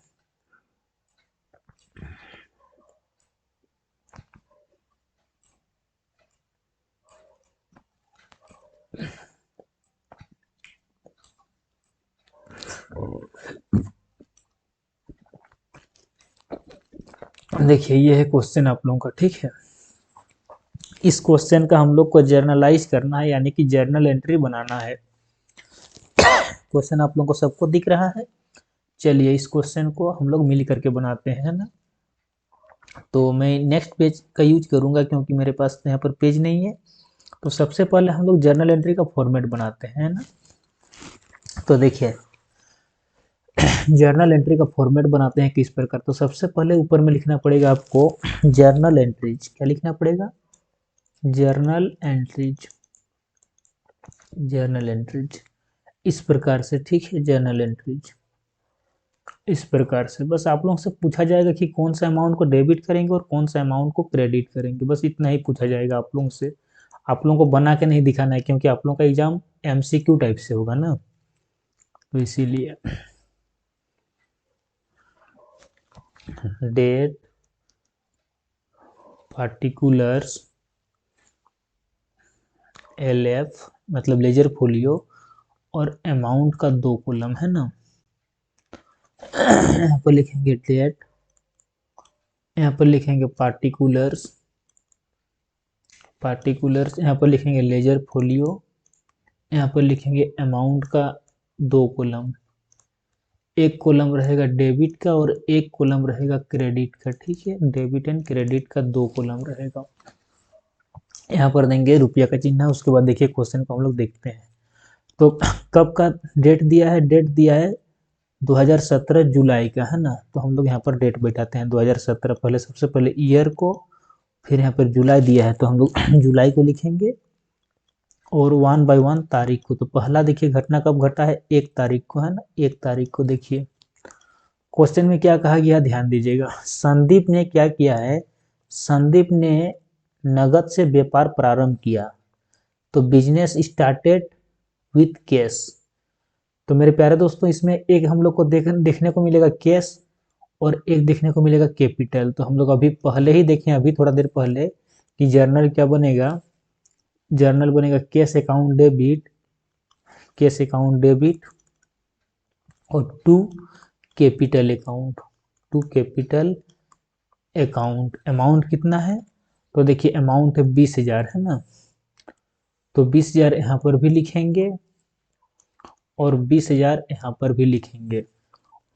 देखिए ये है क्वेश्चन आप लोगों का, ठीक है। इस क्वेश्चन का हम लोग को जर्नलाइज करना है, यानी कि जर्नल एंट्री बनाना है। क्वेश्चन आप लोगों को सबको दिख रहा है। चलिए इस क्वेश्चन को हम लोग मिल करके बनाते हैं, है ना। तो मैं नेक्स्ट पेज का यूज करूंगा क्योंकि मेरे पास यहाँ पर पेज नहीं है। तो सबसे पहले हम लोग जर्नल एंट्री का फॉर्मेट बनाते हैं, है ना। तो देखिए जर्नल एंट्री का फॉर्मेट बनाते हैं किस प्रकार। तो सबसे पहले ऊपर में लिखना पड़ेगा आपको जर्नल एंट्रीज। क्या लिखना पड़ेगा? Journal entries. जर्नल एंट्रीज इस प्रकार से, ठीक है। जर्नल एंट्रीज इस प्रकार से, बस आप लोगों से पूछा जाएगा कि कौन सा अमाउंट को डेबिट करेंगे और कौन सा अमाउंट को क्रेडिट करेंगे, बस इतना ही पूछा जाएगा आप लोगों से। आप लोगों को बना के नहीं दिखाना है क्योंकि आप लोगों का एग्जाम एमसीक्यू टाइप से होगा ना, तो इसीलिए। डेट, पार्टिकुलर्स, एलएफ मतलब लेजर फोलियो, और अमाउंट का 2 कॉलम, है ना। यहाँ पर लिखेंगे डेट, यहाँ पर लिखेंगे पार्टिकुलर्स, यहाँ पर लिखेंगे लेजर फोलियो, यहाँ पर लिखेंगे अमाउंट का 2 कॉलम। एक कॉलम रहेगा डेबिट का और एक कॉलम रहेगा क्रेडिट का, ठीक है। डेबिट एंड क्रेडिट का 2 कॉलम रहेगा। यहाँ पर देंगे रुपया का चिन्ह। उसके बाद देखिए क्वेश्चन को हम लोग देखते हैं। तो कब का डेट दिया है? डेट दिया है 2017 जुलाई का, है ना। तो हम लोग यहाँ पर डेट बैठाते हैं 2017, पहले सबसे पहले ईयर को, फिर यहाँ पर जुलाई दिया है तो हम लोग जुलाई को लिखेंगे और 1 बाय 1 तारीख को। तो पहला देखिए घटना कब घटा है? 1 तारीख को, है ना। 1 तारीख को देखिए क्वेश्चन में क्या कहा गया, ध्यान दीजिएगा। संदीप ने क्या किया है? संदीप ने नगद से व्यापार प्रारंभ किया। तो बिजनेस स्टार्टेड विथ कैश। तो मेरे प्यारे दोस्तों इसमें एक हम लोग को देखने को मिलेगा कैश और एक देखने को मिलेगा कैपिटल। तो हम लोग अभी पहले ही देखें, अभी थोड़ा देर पहले, कि जर्नल क्या बनेगा। जर्नल बनेगा cash account debit, cash account debit और to capital account, to capital account. Amount कितना है? तो देखिए अमाउंट है 20,000, है ना। तो 20,000 यहाँ पर भी लिखेंगे और 20,000 यहाँ पर भी लिखेंगे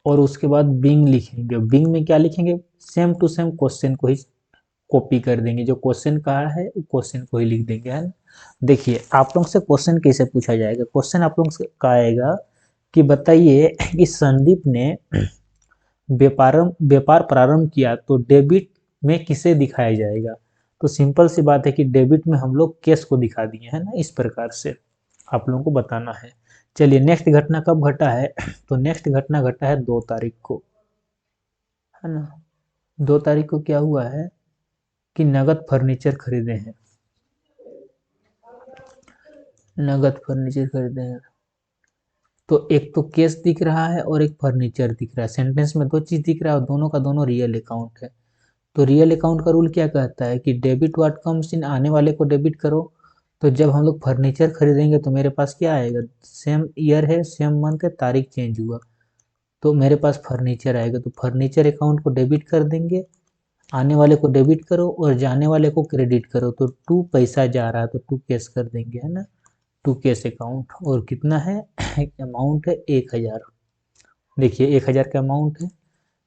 और उसके बाद बिंग लिखेंगे। बिंग में क्या लिखेंगे? सेम टू सेम क्वेश्चन को ही कॉपी कर देंगे, जो क्वेश्चन कहा है क्वेश्चन को ही लिख देंगे, है ना। देखिए आप लोग से क्वेश्चन कैसे पूछा जाएगा। क्वेश्चन आप लोग से का आएगा कि बताइए कि संदीप ने व्यापार प्रारंभ किया तो डेबिट में किसे दिखाया जाएगा। तो सिंपल सी बात है कि डेबिट में हम लोग कैश को दिखा दिए, है ना। इस प्रकार से आप लोगों को बताना है। चलिए नेक्स्ट घटना कब घटा है? तो नेक्स्ट घटना घटा है 2 तारीख को, है ना। 2 तारीख को क्या हुआ है कि नगद फर्नीचर खरीदे हैं, नगद फर्नीचर खरीदे हैं। तो एक तो कैश दिख रहा है और एक फर्नीचर दिख रहा है, सेंटेंस में दो चीज़ दिख रहा है और दोनों का दोनों रियल अकाउंट है। तो रियल अकाउंट का रूल क्या कहता है कि डेबिट व्हाट कम्स इन, आने वाले को डेबिट करो। तो जब हम लोग फर्नीचर खरीदेंगे तो मेरे पास क्या आएगा, सेम ईयर है, सेम मंथ है, तारीख चेंज हुआ, तो मेरे पास फर्नीचर आएगा। तो फर्नीचर अकाउंट को डेबिट कर देंगे, आने वाले को डेबिट करो और जाने वाले को क्रेडिट करो। तो टू पैसा जा रहा है तो टू कैश कर देंगे, है ना, टू कैश अकाउंट। और कितना है अमाउंट है 1000। देखिए 1000 का अमाउंट है,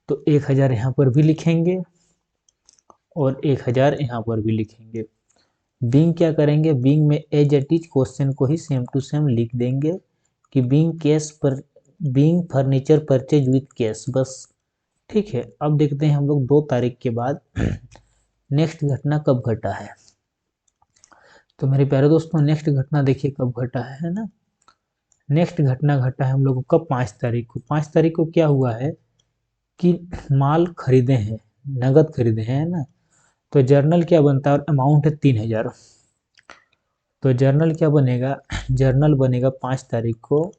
तो 1000 यहाँ पर भी लिखेंगे और 1000 यहाँ पर भी लिखेंगे। बीइंग क्या करेंगे, बीइंग में एज इट इज क्वेश्चन को ही सेम टू सेम लिख देंगे कि बीइंग कैश पर, being furniture purchase with cash, बस। ठीक है, अब देखते हैं हम लोग 2 तारीख के बाद नेक्स्ट घटना कब घटा है। तो मेरे प्यारे दोस्तों नेक्स्ट घटना देखिए कब घटा है ना। नेक्स्ट घटना घटा है हम लोगों को कब, 5 तारीख को। 5 तारीख को क्या हुआ है कि माल खरीदे हैं, नगद खरीदे हैं, है ना। तो जर्नल क्या बनता है, और अमाउंट है 3000। तो जर्नल क्या बनेगा, जर्नल बनेगा 5 तारीख को,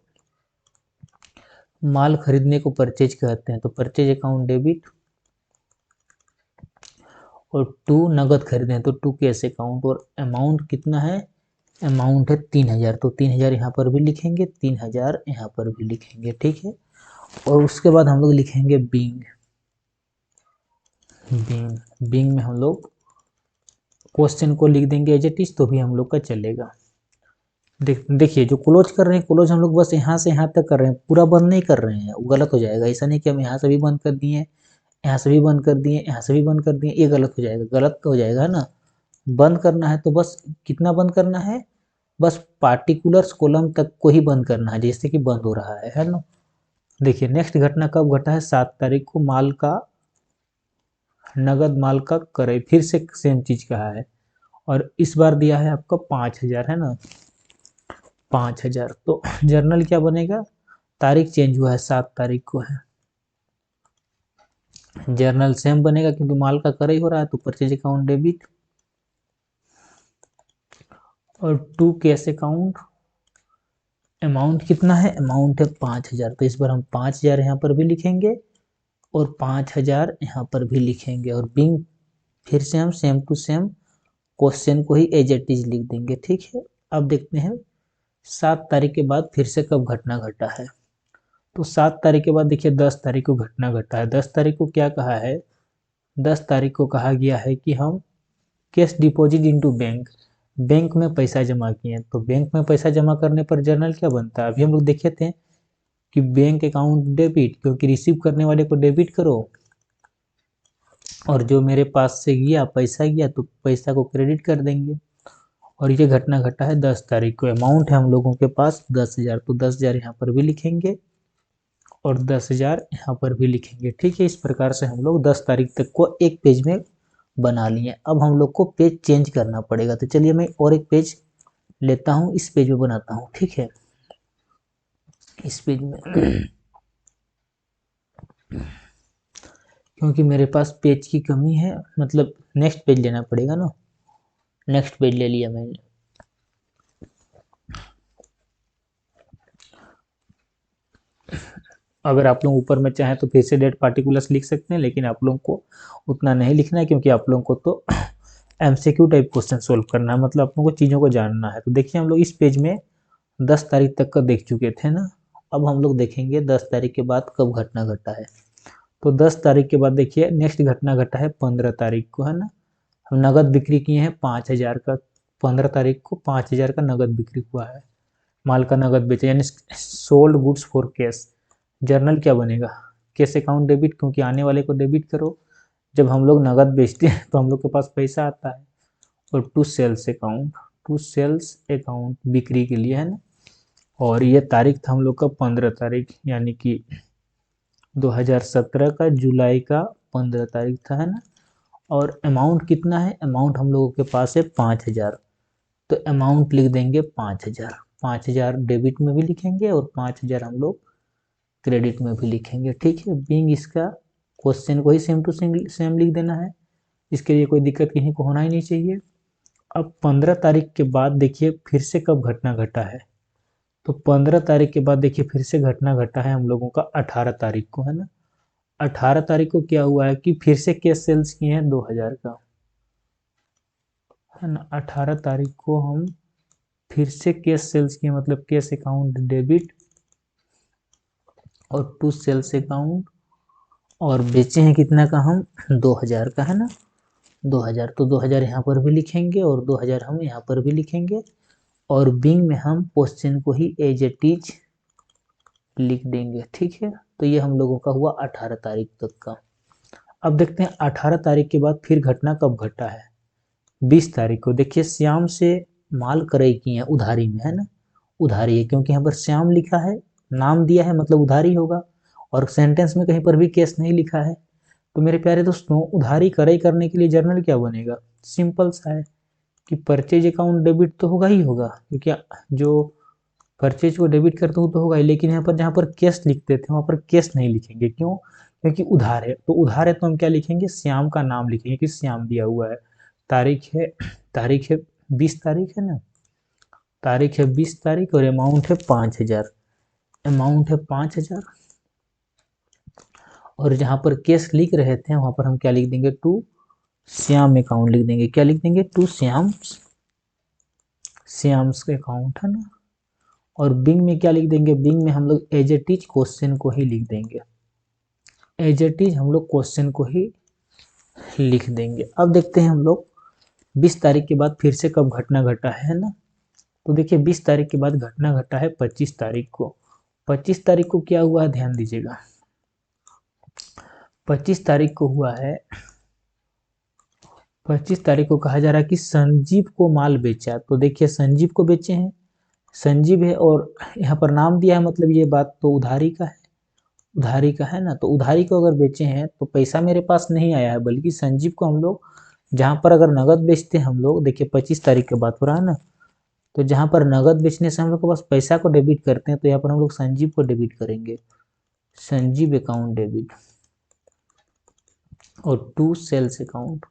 माल खरीदने को परचेज कहते हैं, तो परचेज अकाउंट डेबिट, और टू नगद खरीदे हैं तो टू कैश अकाउंट। और अमाउंट कितना है, अमाउंट है 3000, तो 3000 यहाँ पर भी लिखेंगे, 3000 यहाँ पर भी लिखेंगे, ठीक है। और उसके बाद हम लोग लिखेंगे बीइंग, बीइंग बीइंग में हम लोग क्वेश्चन को लिख देंगे एज इट इज, तो भी हम लोग का चलेगा। देखिए जो क्लोज कर रहे हैं, क्लोज हम लोग बस यहाँ से यहाँ तक कर रहे हैं, पूरा बंद नहीं कर रहे हैं, वो गलत हो जाएगा। ऐसा नहीं कि हम यहाँ से भी बंद कर दिए, यहाँ से भी बंद कर दिए, यहाँ से भी बंद कर दिए, ये गलत हो जाएगा, गलत हो जाएगा, है ना। बंद करना है तो बस कितना बंद करना है, बस पार्टिकुलर्स कॉलम तक को ही बंद करना है, जैसे कि बंद हो रहा है ना। देखिए नेक्स्ट घटना कब घटा है, 7 तारीख को, माल का, नगद माल का क्रय, फिर से सेम चीज कहा है, और इस बार दिया है आपका 5000, है ना, 5000। तो जर्नल क्या बनेगा, तारीख चेंज हुआ है, 7 तारीख को है, जर्नल सेम बनेगा क्योंकि माल का क्रय हो रहा है, तो परचेज अकाउंट डेबिट, और टू कैश अकाउंट, अमाउंट कितना है, अमाउंट है 5000, तो इस बार हम 5000 यहाँ पर भी लिखेंगे और 5000 यहाँ पर भी लिखेंगे। और बिंग फिर से हम सेम टू सेम क्वेश्चन को ही एज इट इज लिख देंगे, ठीक है। अब देखते हैं 7 तारीख के बाद फिर से कब घटना घटा है। तो 7 तारीख के बाद देखिए 10 तारीख को घटना घटा है। 10 तारीख को क्या कहा है, 10 तारीख को कहा गया है कि हम cash deposit into bank, bank में पैसा जमा किए हैं। तो बैंक में पैसा जमा करने पर जर्नल क्या बनता है, अभी हम लोग देखे थे कि बैंक अकाउंट डेबिट, क्योंकि रिसीव करने वाले को डेबिट करो, और जो मेरे पास से गया पैसा गया तो पैसा को क्रेडिट कर देंगे। और ये घटना घटा है 10 तारीख को, अमाउंट है हम लोगों के पास 10,000, तो 10,000 यहाँ पर भी लिखेंगे और 10,000 यहाँ पर भी लिखेंगे, ठीक है। इस प्रकार से हम लोग 10 तारीख तक को एक पेज में बना लिए। अब हम लोग को पेज चेंज करना पड़ेगा, तो चलिए मैं और एक पेज लेता हूँ, इस पेज में बनाता हूँ, ठीक है। इस पेज में क्योंकि मेरे पास पेज की कमी है, मतलब नेक्स्ट पेज लेना पड़ेगा ना, नेक्स्ट पेज ले लिया मैंने। अगर आप लोग ऊपर में चाहें तो फिर से डेट पार्टिकुलर्स लिख सकते हैं, लेकिन आप लोगों को उतना नहीं लिखना है, क्योंकि आप लोगों को तो एमसीक्यू टाइप क्वेश्चन सोल्व करना है, मतलब आप लोगों को चीज़ों को जानना है। तो देखिए हम लोग इस पेज में 10 तारीख तक का देख चुके थे ना। अब हम लोग देखेंगे 10 तारीख के बाद कब घटना घटा है। तो 10 तारीख के बाद देखिए नेक्स्ट घटना घटा है 15 तारीख को, है ना। हम नगद बिक्री किए हैं 5,000 का, 15 तारीख को 5,000 का नगद बिक्री हुआ है, माल का नगद बेचे, यानी sold goods for cash. Journal क्या बनेगा, कैश अकाउंट डेबिट, क्योंकि आने वाले को डेबिट करो, जब हम लोग नगद बेचते हैं तो हम लोग के पास पैसा आता है। और to sales account, to sales account बिक्री के लिए, है ना। और ये तारीख था हम लोग का 15 तारीख, यानी कि 2017 का जुलाई का 15 तारीख था, है ना। और अमाउंट कितना है, अमाउंट हम लोगों के पास है 5,000, तो अमाउंट लिख देंगे 5,000। 5,000 डेबिट में भी लिखेंगे और 5,000 हम लोग क्रेडिट में भी लिखेंगे, ठीक है। बीइंग इसका क्वेश्चन को ही सेम टू सेम लिख देना है, इसके लिए कोई दिक्कत किसी को होना ही नहीं चाहिए। अब 15 तारीख के बाद देखिए फिर से कब घटना घटा है। तो 15 तारीख के बाद देखिए फिर से घटना घटा है हम लोगों का 18 तारीख को, है ना। 18 तारीख को क्या हुआ है कि फिर से केस सेल्स किए हैं 2000 का, है ना। 18 तारीख को हम फिर से केस सेल्स किए, मतलब केस अकाउंट डेबिट और टू सेल्स अकाउंट, और बेचे हैं कितना का हम 2000 का, है ना। 2000, तो 2000 यहाँ पर भी लिखेंगे और 2000 हम यहाँ पर भी लिखेंगे, और बिंग में हम क्वेश्चन को ही एज इट इज लिख देंगे, ठीक है। तो ये हम लोगों का हुआ 18 तारीख तक का। अब देखते हैं 18 तारीख के बाद फिर घटना कब घटा है। 20 तारीख को देखिए श्याम से माल क्रय किए हैं उधारी में, है ना। उधारी है क्योंकि यहाँ पर श्याम लिखा है, नाम दिया है, मतलब उधारी होगा, और सेंटेंस में कहीं पर भी केस नहीं लिखा है। तो मेरे प्यारे दोस्तों, उधारी क्रय करने के लिए जर्नल क्या बनेगा, सिंपल सा है कि परचेज अकाउंट डेबिट तो होगा ही होगा, क्योंकि जो परचेज को डेबिट करते हो तो होगा ही, लेकिन यहाँ पर जहाँ पर कैश लिखते थे वहाँ पर कैश नहीं लिखेंगे, क्यों, क्योंकि उधार है। तो उधार है तो हम क्या लिखेंगे, श्याम का नाम लिखेंगे कि श्याम दिया हुआ है। तारीख है 20 तारीख, है ना। तारीख है 20 तारीख और अमाउंट है 5000, अमाउंट है 5000, और जहाँ पर कैश लिख रहे थे वहाँ पर हम क्या लिख देंगे, टू श्याम अकाउंट लिख देंगे। क्या लिख देंगे, टू श्याम्स के अकाउंट, है ना। और बिंग में क्या लिख देंगे, बिंग में हम लोग एज इट इज क्वेश्चन को ही लिख देंगे, एज इट इज हम लोग क्वेश्चन को ही लिख देंगे। अब देखते हैं हम लोग 20 तारीख के बाद फिर से कब घटना घटा है ना। तो देखिए 20 तारीख के बाद घटना घटा है 25 तारीख को। 25 तारीख को क्या हुआ है, ध्यान दीजिएगा। 25 तारीख को हुआ है, 25 तारीख को कहा जा रहा है कि संजीव को माल बेचा। तो देखिए संजीव को बेचे हैं, संजीव है और यहाँ पर नाम दिया है, मतलब ये बात तो उधारी का है, उधारी का है ना। तो उधारी को अगर बेचे हैं तो पैसा मेरे पास नहीं आया है, बल्कि संजीव को हम लोग जहाँ पर अगर नगद बेचते हैं हम लोग, देखिए 25 तारीख की बात हो रहा है ना, तो जहाँ पर नगद बेचने से हम लोग के पास पैसा को डेबिट करते हैं, तो यहाँ पर हम लोग संजीव को डेबिट करेंगे, संजीव अकाउंट डेबिट, और to sales account,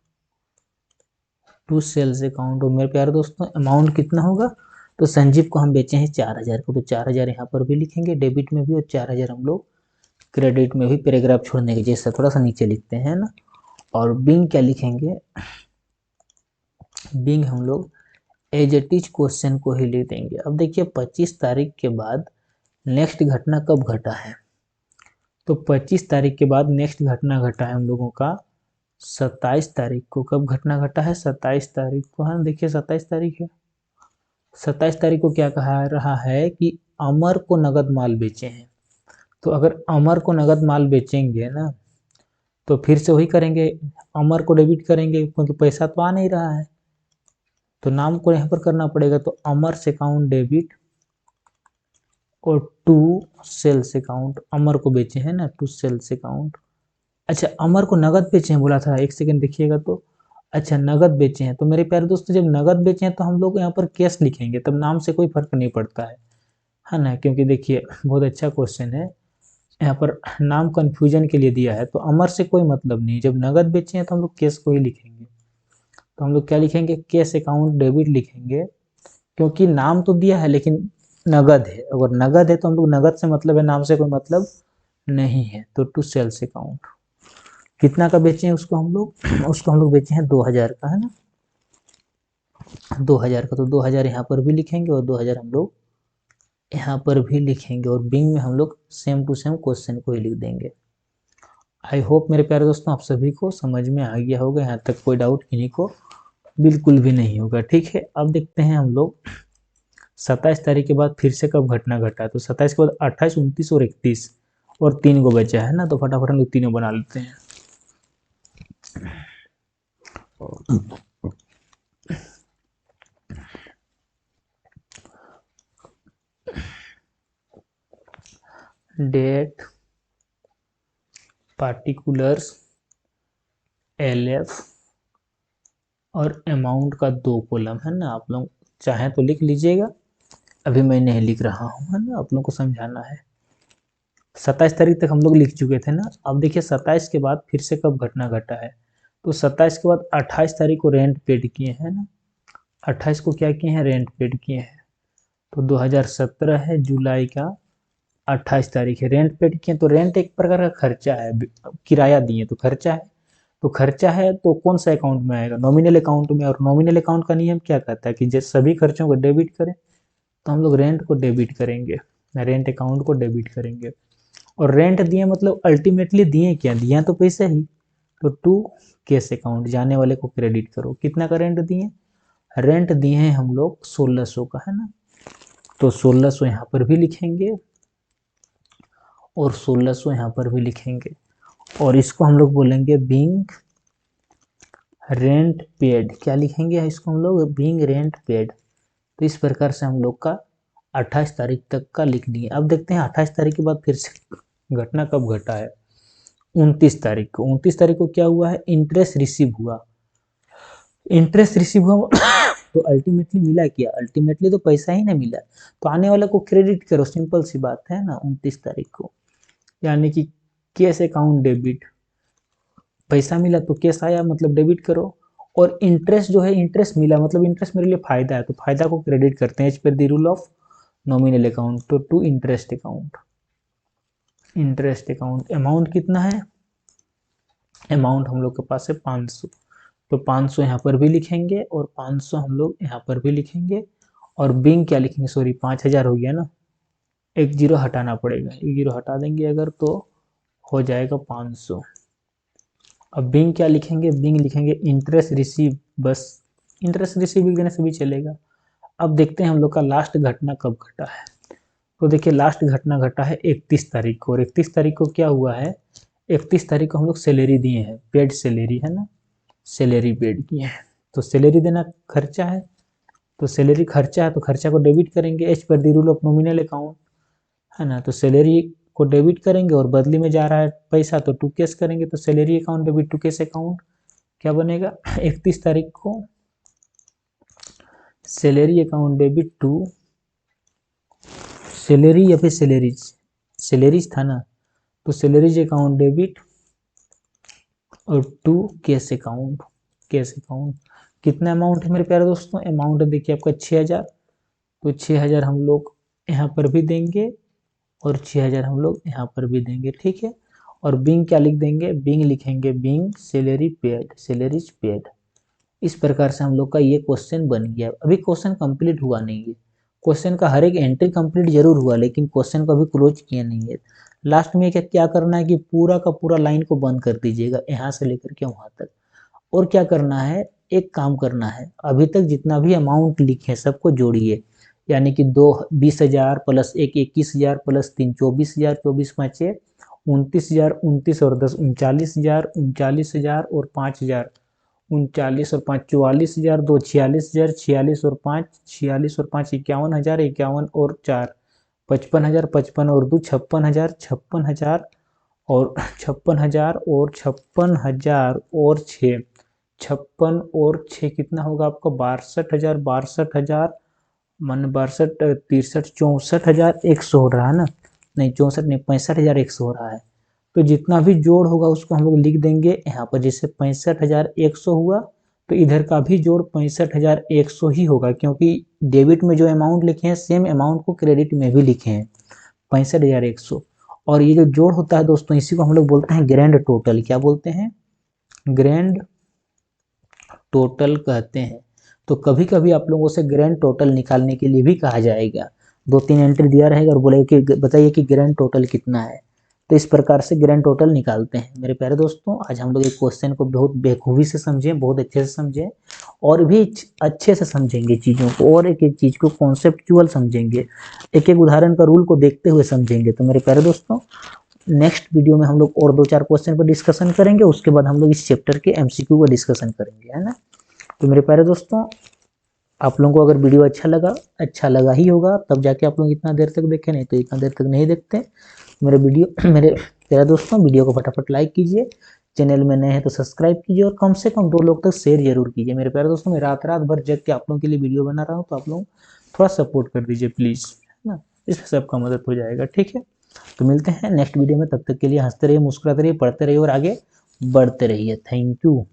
to sales account. और मेरे प्यारे दोस्तों अमाउंट कितना होगा, तो संजीव को हम बेचे हैं 4000 को, तो 4000 यहाँ पर भी लिखेंगे डेबिट में भी, और 4000 हम लोग क्रेडिट में भी, पैराग्राफ छोड़ने के जैसा थोड़ा सा नीचे लिखते हैं ना। और बिंग क्या लिखेंगे, बिंग हम लोग एज इट इज क्वेश्चन को ही लिख देंगे। अब देखिए 25 तारीख के बाद नेक्स्ट घटना कब घटा है, तो 25 तारीख के बाद नेक्स्ट घटना घटा है हम लोगों का 27 तारीख को। कब घटना घटा है, 27 तारीख को, हाँ देखिए 27 तारीख है। 27 तारीख को क्या कहा रहा है कि अमर को नगद माल बेचे हैं। तो अगर अमर को नगद माल बेचेंगे ना, तो फिर से वही करेंगे, अमर को डेबिट करेंगे, क्योंकि पैसा तो आ नहीं रहा है, तो नाम को यहाँ पर करना पड़ेगा। तो अमर से अकाउंट डेबिट और टू सेल्स अकाउंट, अमर को बेचे हैं ना, टू सेल्स अकाउंट। अच्छा अमर को नगद बेचे हैं बोला था, एक सेकंड देखिएगा। तो अच्छा नगद बेचे हैं, तो मेरे प्यारे दोस्तों जब नगद बेचे हैं तो हम लोग यहाँ पर कैश लिखेंगे, तब नाम से कोई फर्क नहीं पड़ता है ना। क्योंकि देखिए बहुत अच्छा क्वेश्चन है, यहाँ पर नाम कन्फ्यूजन के लिए दिया है, तो अमर से कोई मतलब नहीं, जब नगद बेचे हैं तो हम लोग कैश को ही लिखेंगे। तो हम लोग क्या लिखेंगे, कैश अकाउंट डेबिट लिखेंगे, क्योंकि नाम तो दिया है लेकिन नगद है, अगर नगद है तो हम लोग नगद से मतलब है, नाम से कोई मतलब नहीं है। तो टू सेल्स अकाउंट कितना का बेचे हैं उसको हम लोग, उसको हम लोग बेचे हैं 2000 का, है ना, 2000 का। तो 2000 यहाँ पर भी लिखेंगे और 2000 हम लोग यहाँ पर भी लिखेंगे, और बिंग में हम लोग सेम टू सेम क्वेश्चन को ही लिख देंगे। आई होप मेरे प्यारे दोस्तों आप सभी को समझ में आ गया होगा, यहाँ तक कोई डाउट किन्हीं को बिल्कुल भी नहीं होगा, ठीक है। अब देखते हैं हम लोग 27 तारीख के बाद फिर से कब घटना घटा है। तो 27 के बाद 28, 29 और 31, और 3 को बचा है ना, तो फटाफट हम लोग तीनों बना लेते हैं। डेट, पार्टिकुलर्स, एलएफ और अमाउंट का 2 कॉलम, है ना। आप लोग चाहें तो लिख लीजिएगा, अभी मैं नहीं लिख रहा हूँ, है ना, आप लोगों को समझाना है। 27 तारीख तक हम लोग लिख चुके थे ना। अब देखिए 27 के बाद फिर से कब घटना घटा है, तो 27 के बाद 28 तारीख को रेंट पेड किए हैं ना, 28 को क्या किए हैं, रेंट पेड किए हैं। तो 2017 है, जुलाई का 28 तारीख है। रेंट पेड किए तो रेंट एक प्रकार का खर्चा है, किराया दिए तो खर्चा है। तो खर्चा है तो कौन सा अकाउंट में आएगा? नॉमिनल अकाउंट में। और नॉमिनल अकाउंट का नियम क्या कहता है कि जैसे सभी खर्चों को डेबिट करें, तो हम लोग रेंट को डेबिट करेंगे, रेंट अकाउंट को डेबिट करेंगे। और रेंट दिए मतलब अल्टीमेटली दिए क्या? दिया तो पैसे ही। तो टू कैश अकाउंट, जाने वाले को क्रेडिट करो। कितना का रेंट दिए? रेंट दिए हैं हम लोग 1600 का, है ना। तो 1600 यहाँ पर भी लिखेंगे और 1600 यहाँ पर भी लिखेंगे। और इसको हम लोग बोलेंगे बीइंग रेंट पेड। क्या लिखेंगे इसको हम लोग? Being rent paid. तो इस प्रकार से हम लोग का 28 तारीख तक का लिख दिए। अब देखते हैं 28 तारीख के बाद फिर से घटना कब घटा है। 29 तारीख को। 29 तारीख को क्या हुआ है? इंटरेस्ट रिसीव हुआ। इंटरेस्ट रिसीव हुआ तो अल्टीमेटली मिला क्या? अल्टीमेटली तो पैसा ही ना मिला। तो आने वाले को क्रेडिट करो, सिंपल सी बात है ना। 29 तारीख को यानी कि कैश अकाउंट डेबिट, पैसा मिला तो कैश आया मतलब डेबिट करो। और इंटरेस्ट जो है, इंटरेस्ट मिला मतलब इंटरेस्ट मेरे लिए फायदा है, तो फायदा को क्रेडिट करते हैं as per the rule of nominal account. तो to interest account. Interest account amount कितना है? अमाउंट हम लोग के पास है 500। तो 500 यहाँ पर भी लिखेंगे और 500 हम लोग यहाँ पर भी लिखेंगे। और बिंग क्या लिखेंगे? सॉरी 5000 हो गया ना, एक जीरो हटाना पड़ेगा, एक जीरो हटा देंगे अगर तो हो जाएगा 500। अब बिंग क्या लिखेंगे? बिंग लिखेंगे इंटरेस्ट रिसीव, बस इंटरेस्ट रिसीव लिख देने से भी चलेगा। अब देखते हैं हम लोग का लास्ट घटना कब घटा है। तो देखिए लास्ट घटना घटा है 31 तारीख को। और 31 तारीख को क्या हुआ है? 31 तारीख को हम लोग सैलरी दिए हैं, पेड सैलरी है ना, सैलरी पेड किए हैं। तो सैलरी देना खर्चा है, तो सैलरी खर्चा है तो खर्चा को डेबिट करेंगे as per the rule of nominal account, है ना। तो सैलरी को डेबिट करेंगे और बदली में जा रहा है पैसा तो टू कैश करेंगे। तो salary account debit to cash account क्या बनेगा? 31 तारीख को salary account debit to salary या फिर सैलरीज, सैलरीज था ना, तो सैलरीज अकाउंट डेबिट और to cash account. Cash account कितना अमाउंट है मेरे प्यारे दोस्तों? अमाउंट देखिए आपका 6000। तो 6000 हम लोग यहाँ पर भी देंगे और 6000 हम लोग यहाँ पर भी देंगे, ठीक है। और बिंग क्या लिख देंगे? बिंग लिखेंगे being salary paid, salaries paid. इस प्रकार से हम लोग का ये क्वेश्चन बन गया। अभी क्वेश्चन कंप्लीट हुआ नहीं है, क्वेश्चन का हर एक एंट्री कंप्लीट जरूर हुआ लेकिन क्वेश्चन को अभी क्लोज किया नहीं है। लास्ट में क्या क्या करना है कि पूरा का पूरा लाइन को बंद कर दीजिएगा यहाँ से लेकर के वहाँ तक। और क्या करना है? एक काम करना है, अभी तक जितना भी अमाउंट लिखे हैं सबको जोड़िए। यानी कि 20,000 प्लस 21,000 प्लस 3 24,000, 24 पाँचे 29,000, 29 और 10 39,000, 39,000 और 5,000, 39 और 5 44,000, 2 46,000, 46 और 5 46 और 5 51,000, 51 और 4 55,000, 55 और 2 56,000, 56,000 और 56,000 और 56,000 और 6 56 और 6 कितना होगा आपका? 62,000, 62,000 मन 62 63 64,100 हो रहा है ना, नहीं 64 नहीं 65,100 हो रहा है। तो जितना भी जोड़ होगा उसको हम लोग लिख देंगे यहाँ पर। जैसे 65,100 हुआ तो इधर का भी जोड़ 65,100 ही होगा, क्योंकि डेबिट में जो अमाउंट लिखे हैं सेम अमाउंट को क्रेडिट में भी लिखे हैं 65,100। और ये जो जोड़ होता है दोस्तों इसी को हम लोग बोलते हैं ग्रैंड टोटल। क्या बोलते हैं? ग्रैंड टोटल कहते हैं। तो कभी कभी आप लोगों से ग्रैंड टोटल निकालने के लिए भी कहा जाएगा, 2-3 एंट्री दिया रहेगा और बोलेगा कि बताइए कि ग्रैंड टोटल कितना है। तो इस प्रकार से ग्रैंड टोटल निकालते हैं। मेरे प्यारे दोस्तों आज हम लोग एक क्वेश्चन को बहुत बेखूबी से समझे, बहुत अच्छे से समझे और भी अच्छे से समझेंगे चीज़ों को, और एक एक चीज़ को कॉन्सेप्चुअल समझेंगे, एक एक उदाहरण का रूल को देखते हुए समझेंगे। तो मेरे प्यारे दोस्तों नेक्स्ट वीडियो में हम लोग और 2-4 क्वेश्चन पर डिस्कशन करेंगे, उसके बाद हम लोग इस चैप्टर के एमसीक्यू का डिस्कशन करेंगे, है ना। तो मेरे प्यारे दोस्तों आप लोगों को अगर वीडियो अच्छा लगा ही होगा तब जाके आप लोग इतना देर तक देखें, नहीं तो इतना देर तक नहीं देखते मेरे प्यारे दोस्तों वीडियो को फटाफट लाइक कीजिए, चैनल में नए हैं तो सब्सक्राइब कीजिए और कम से कम 2 लोग तक शेयर जरूर कीजिए। मेरे प्यारे दोस्तों मैं रात भर जग के आप लोगों के लिए वीडियो बना रहा हूँ, तो आप लोग थोड़ा सपोर्ट कर दीजिए प्लीज़, है ना, इसमें सबका मदद हो जाएगा, ठीक है। तो मिलते हैं नेक्स्ट वीडियो में, तब तक के लिए हंसते रहिए, मुस्कुराते रहिए, पढ़ते रहिए और आगे बढ़ते रहिए। Thank you.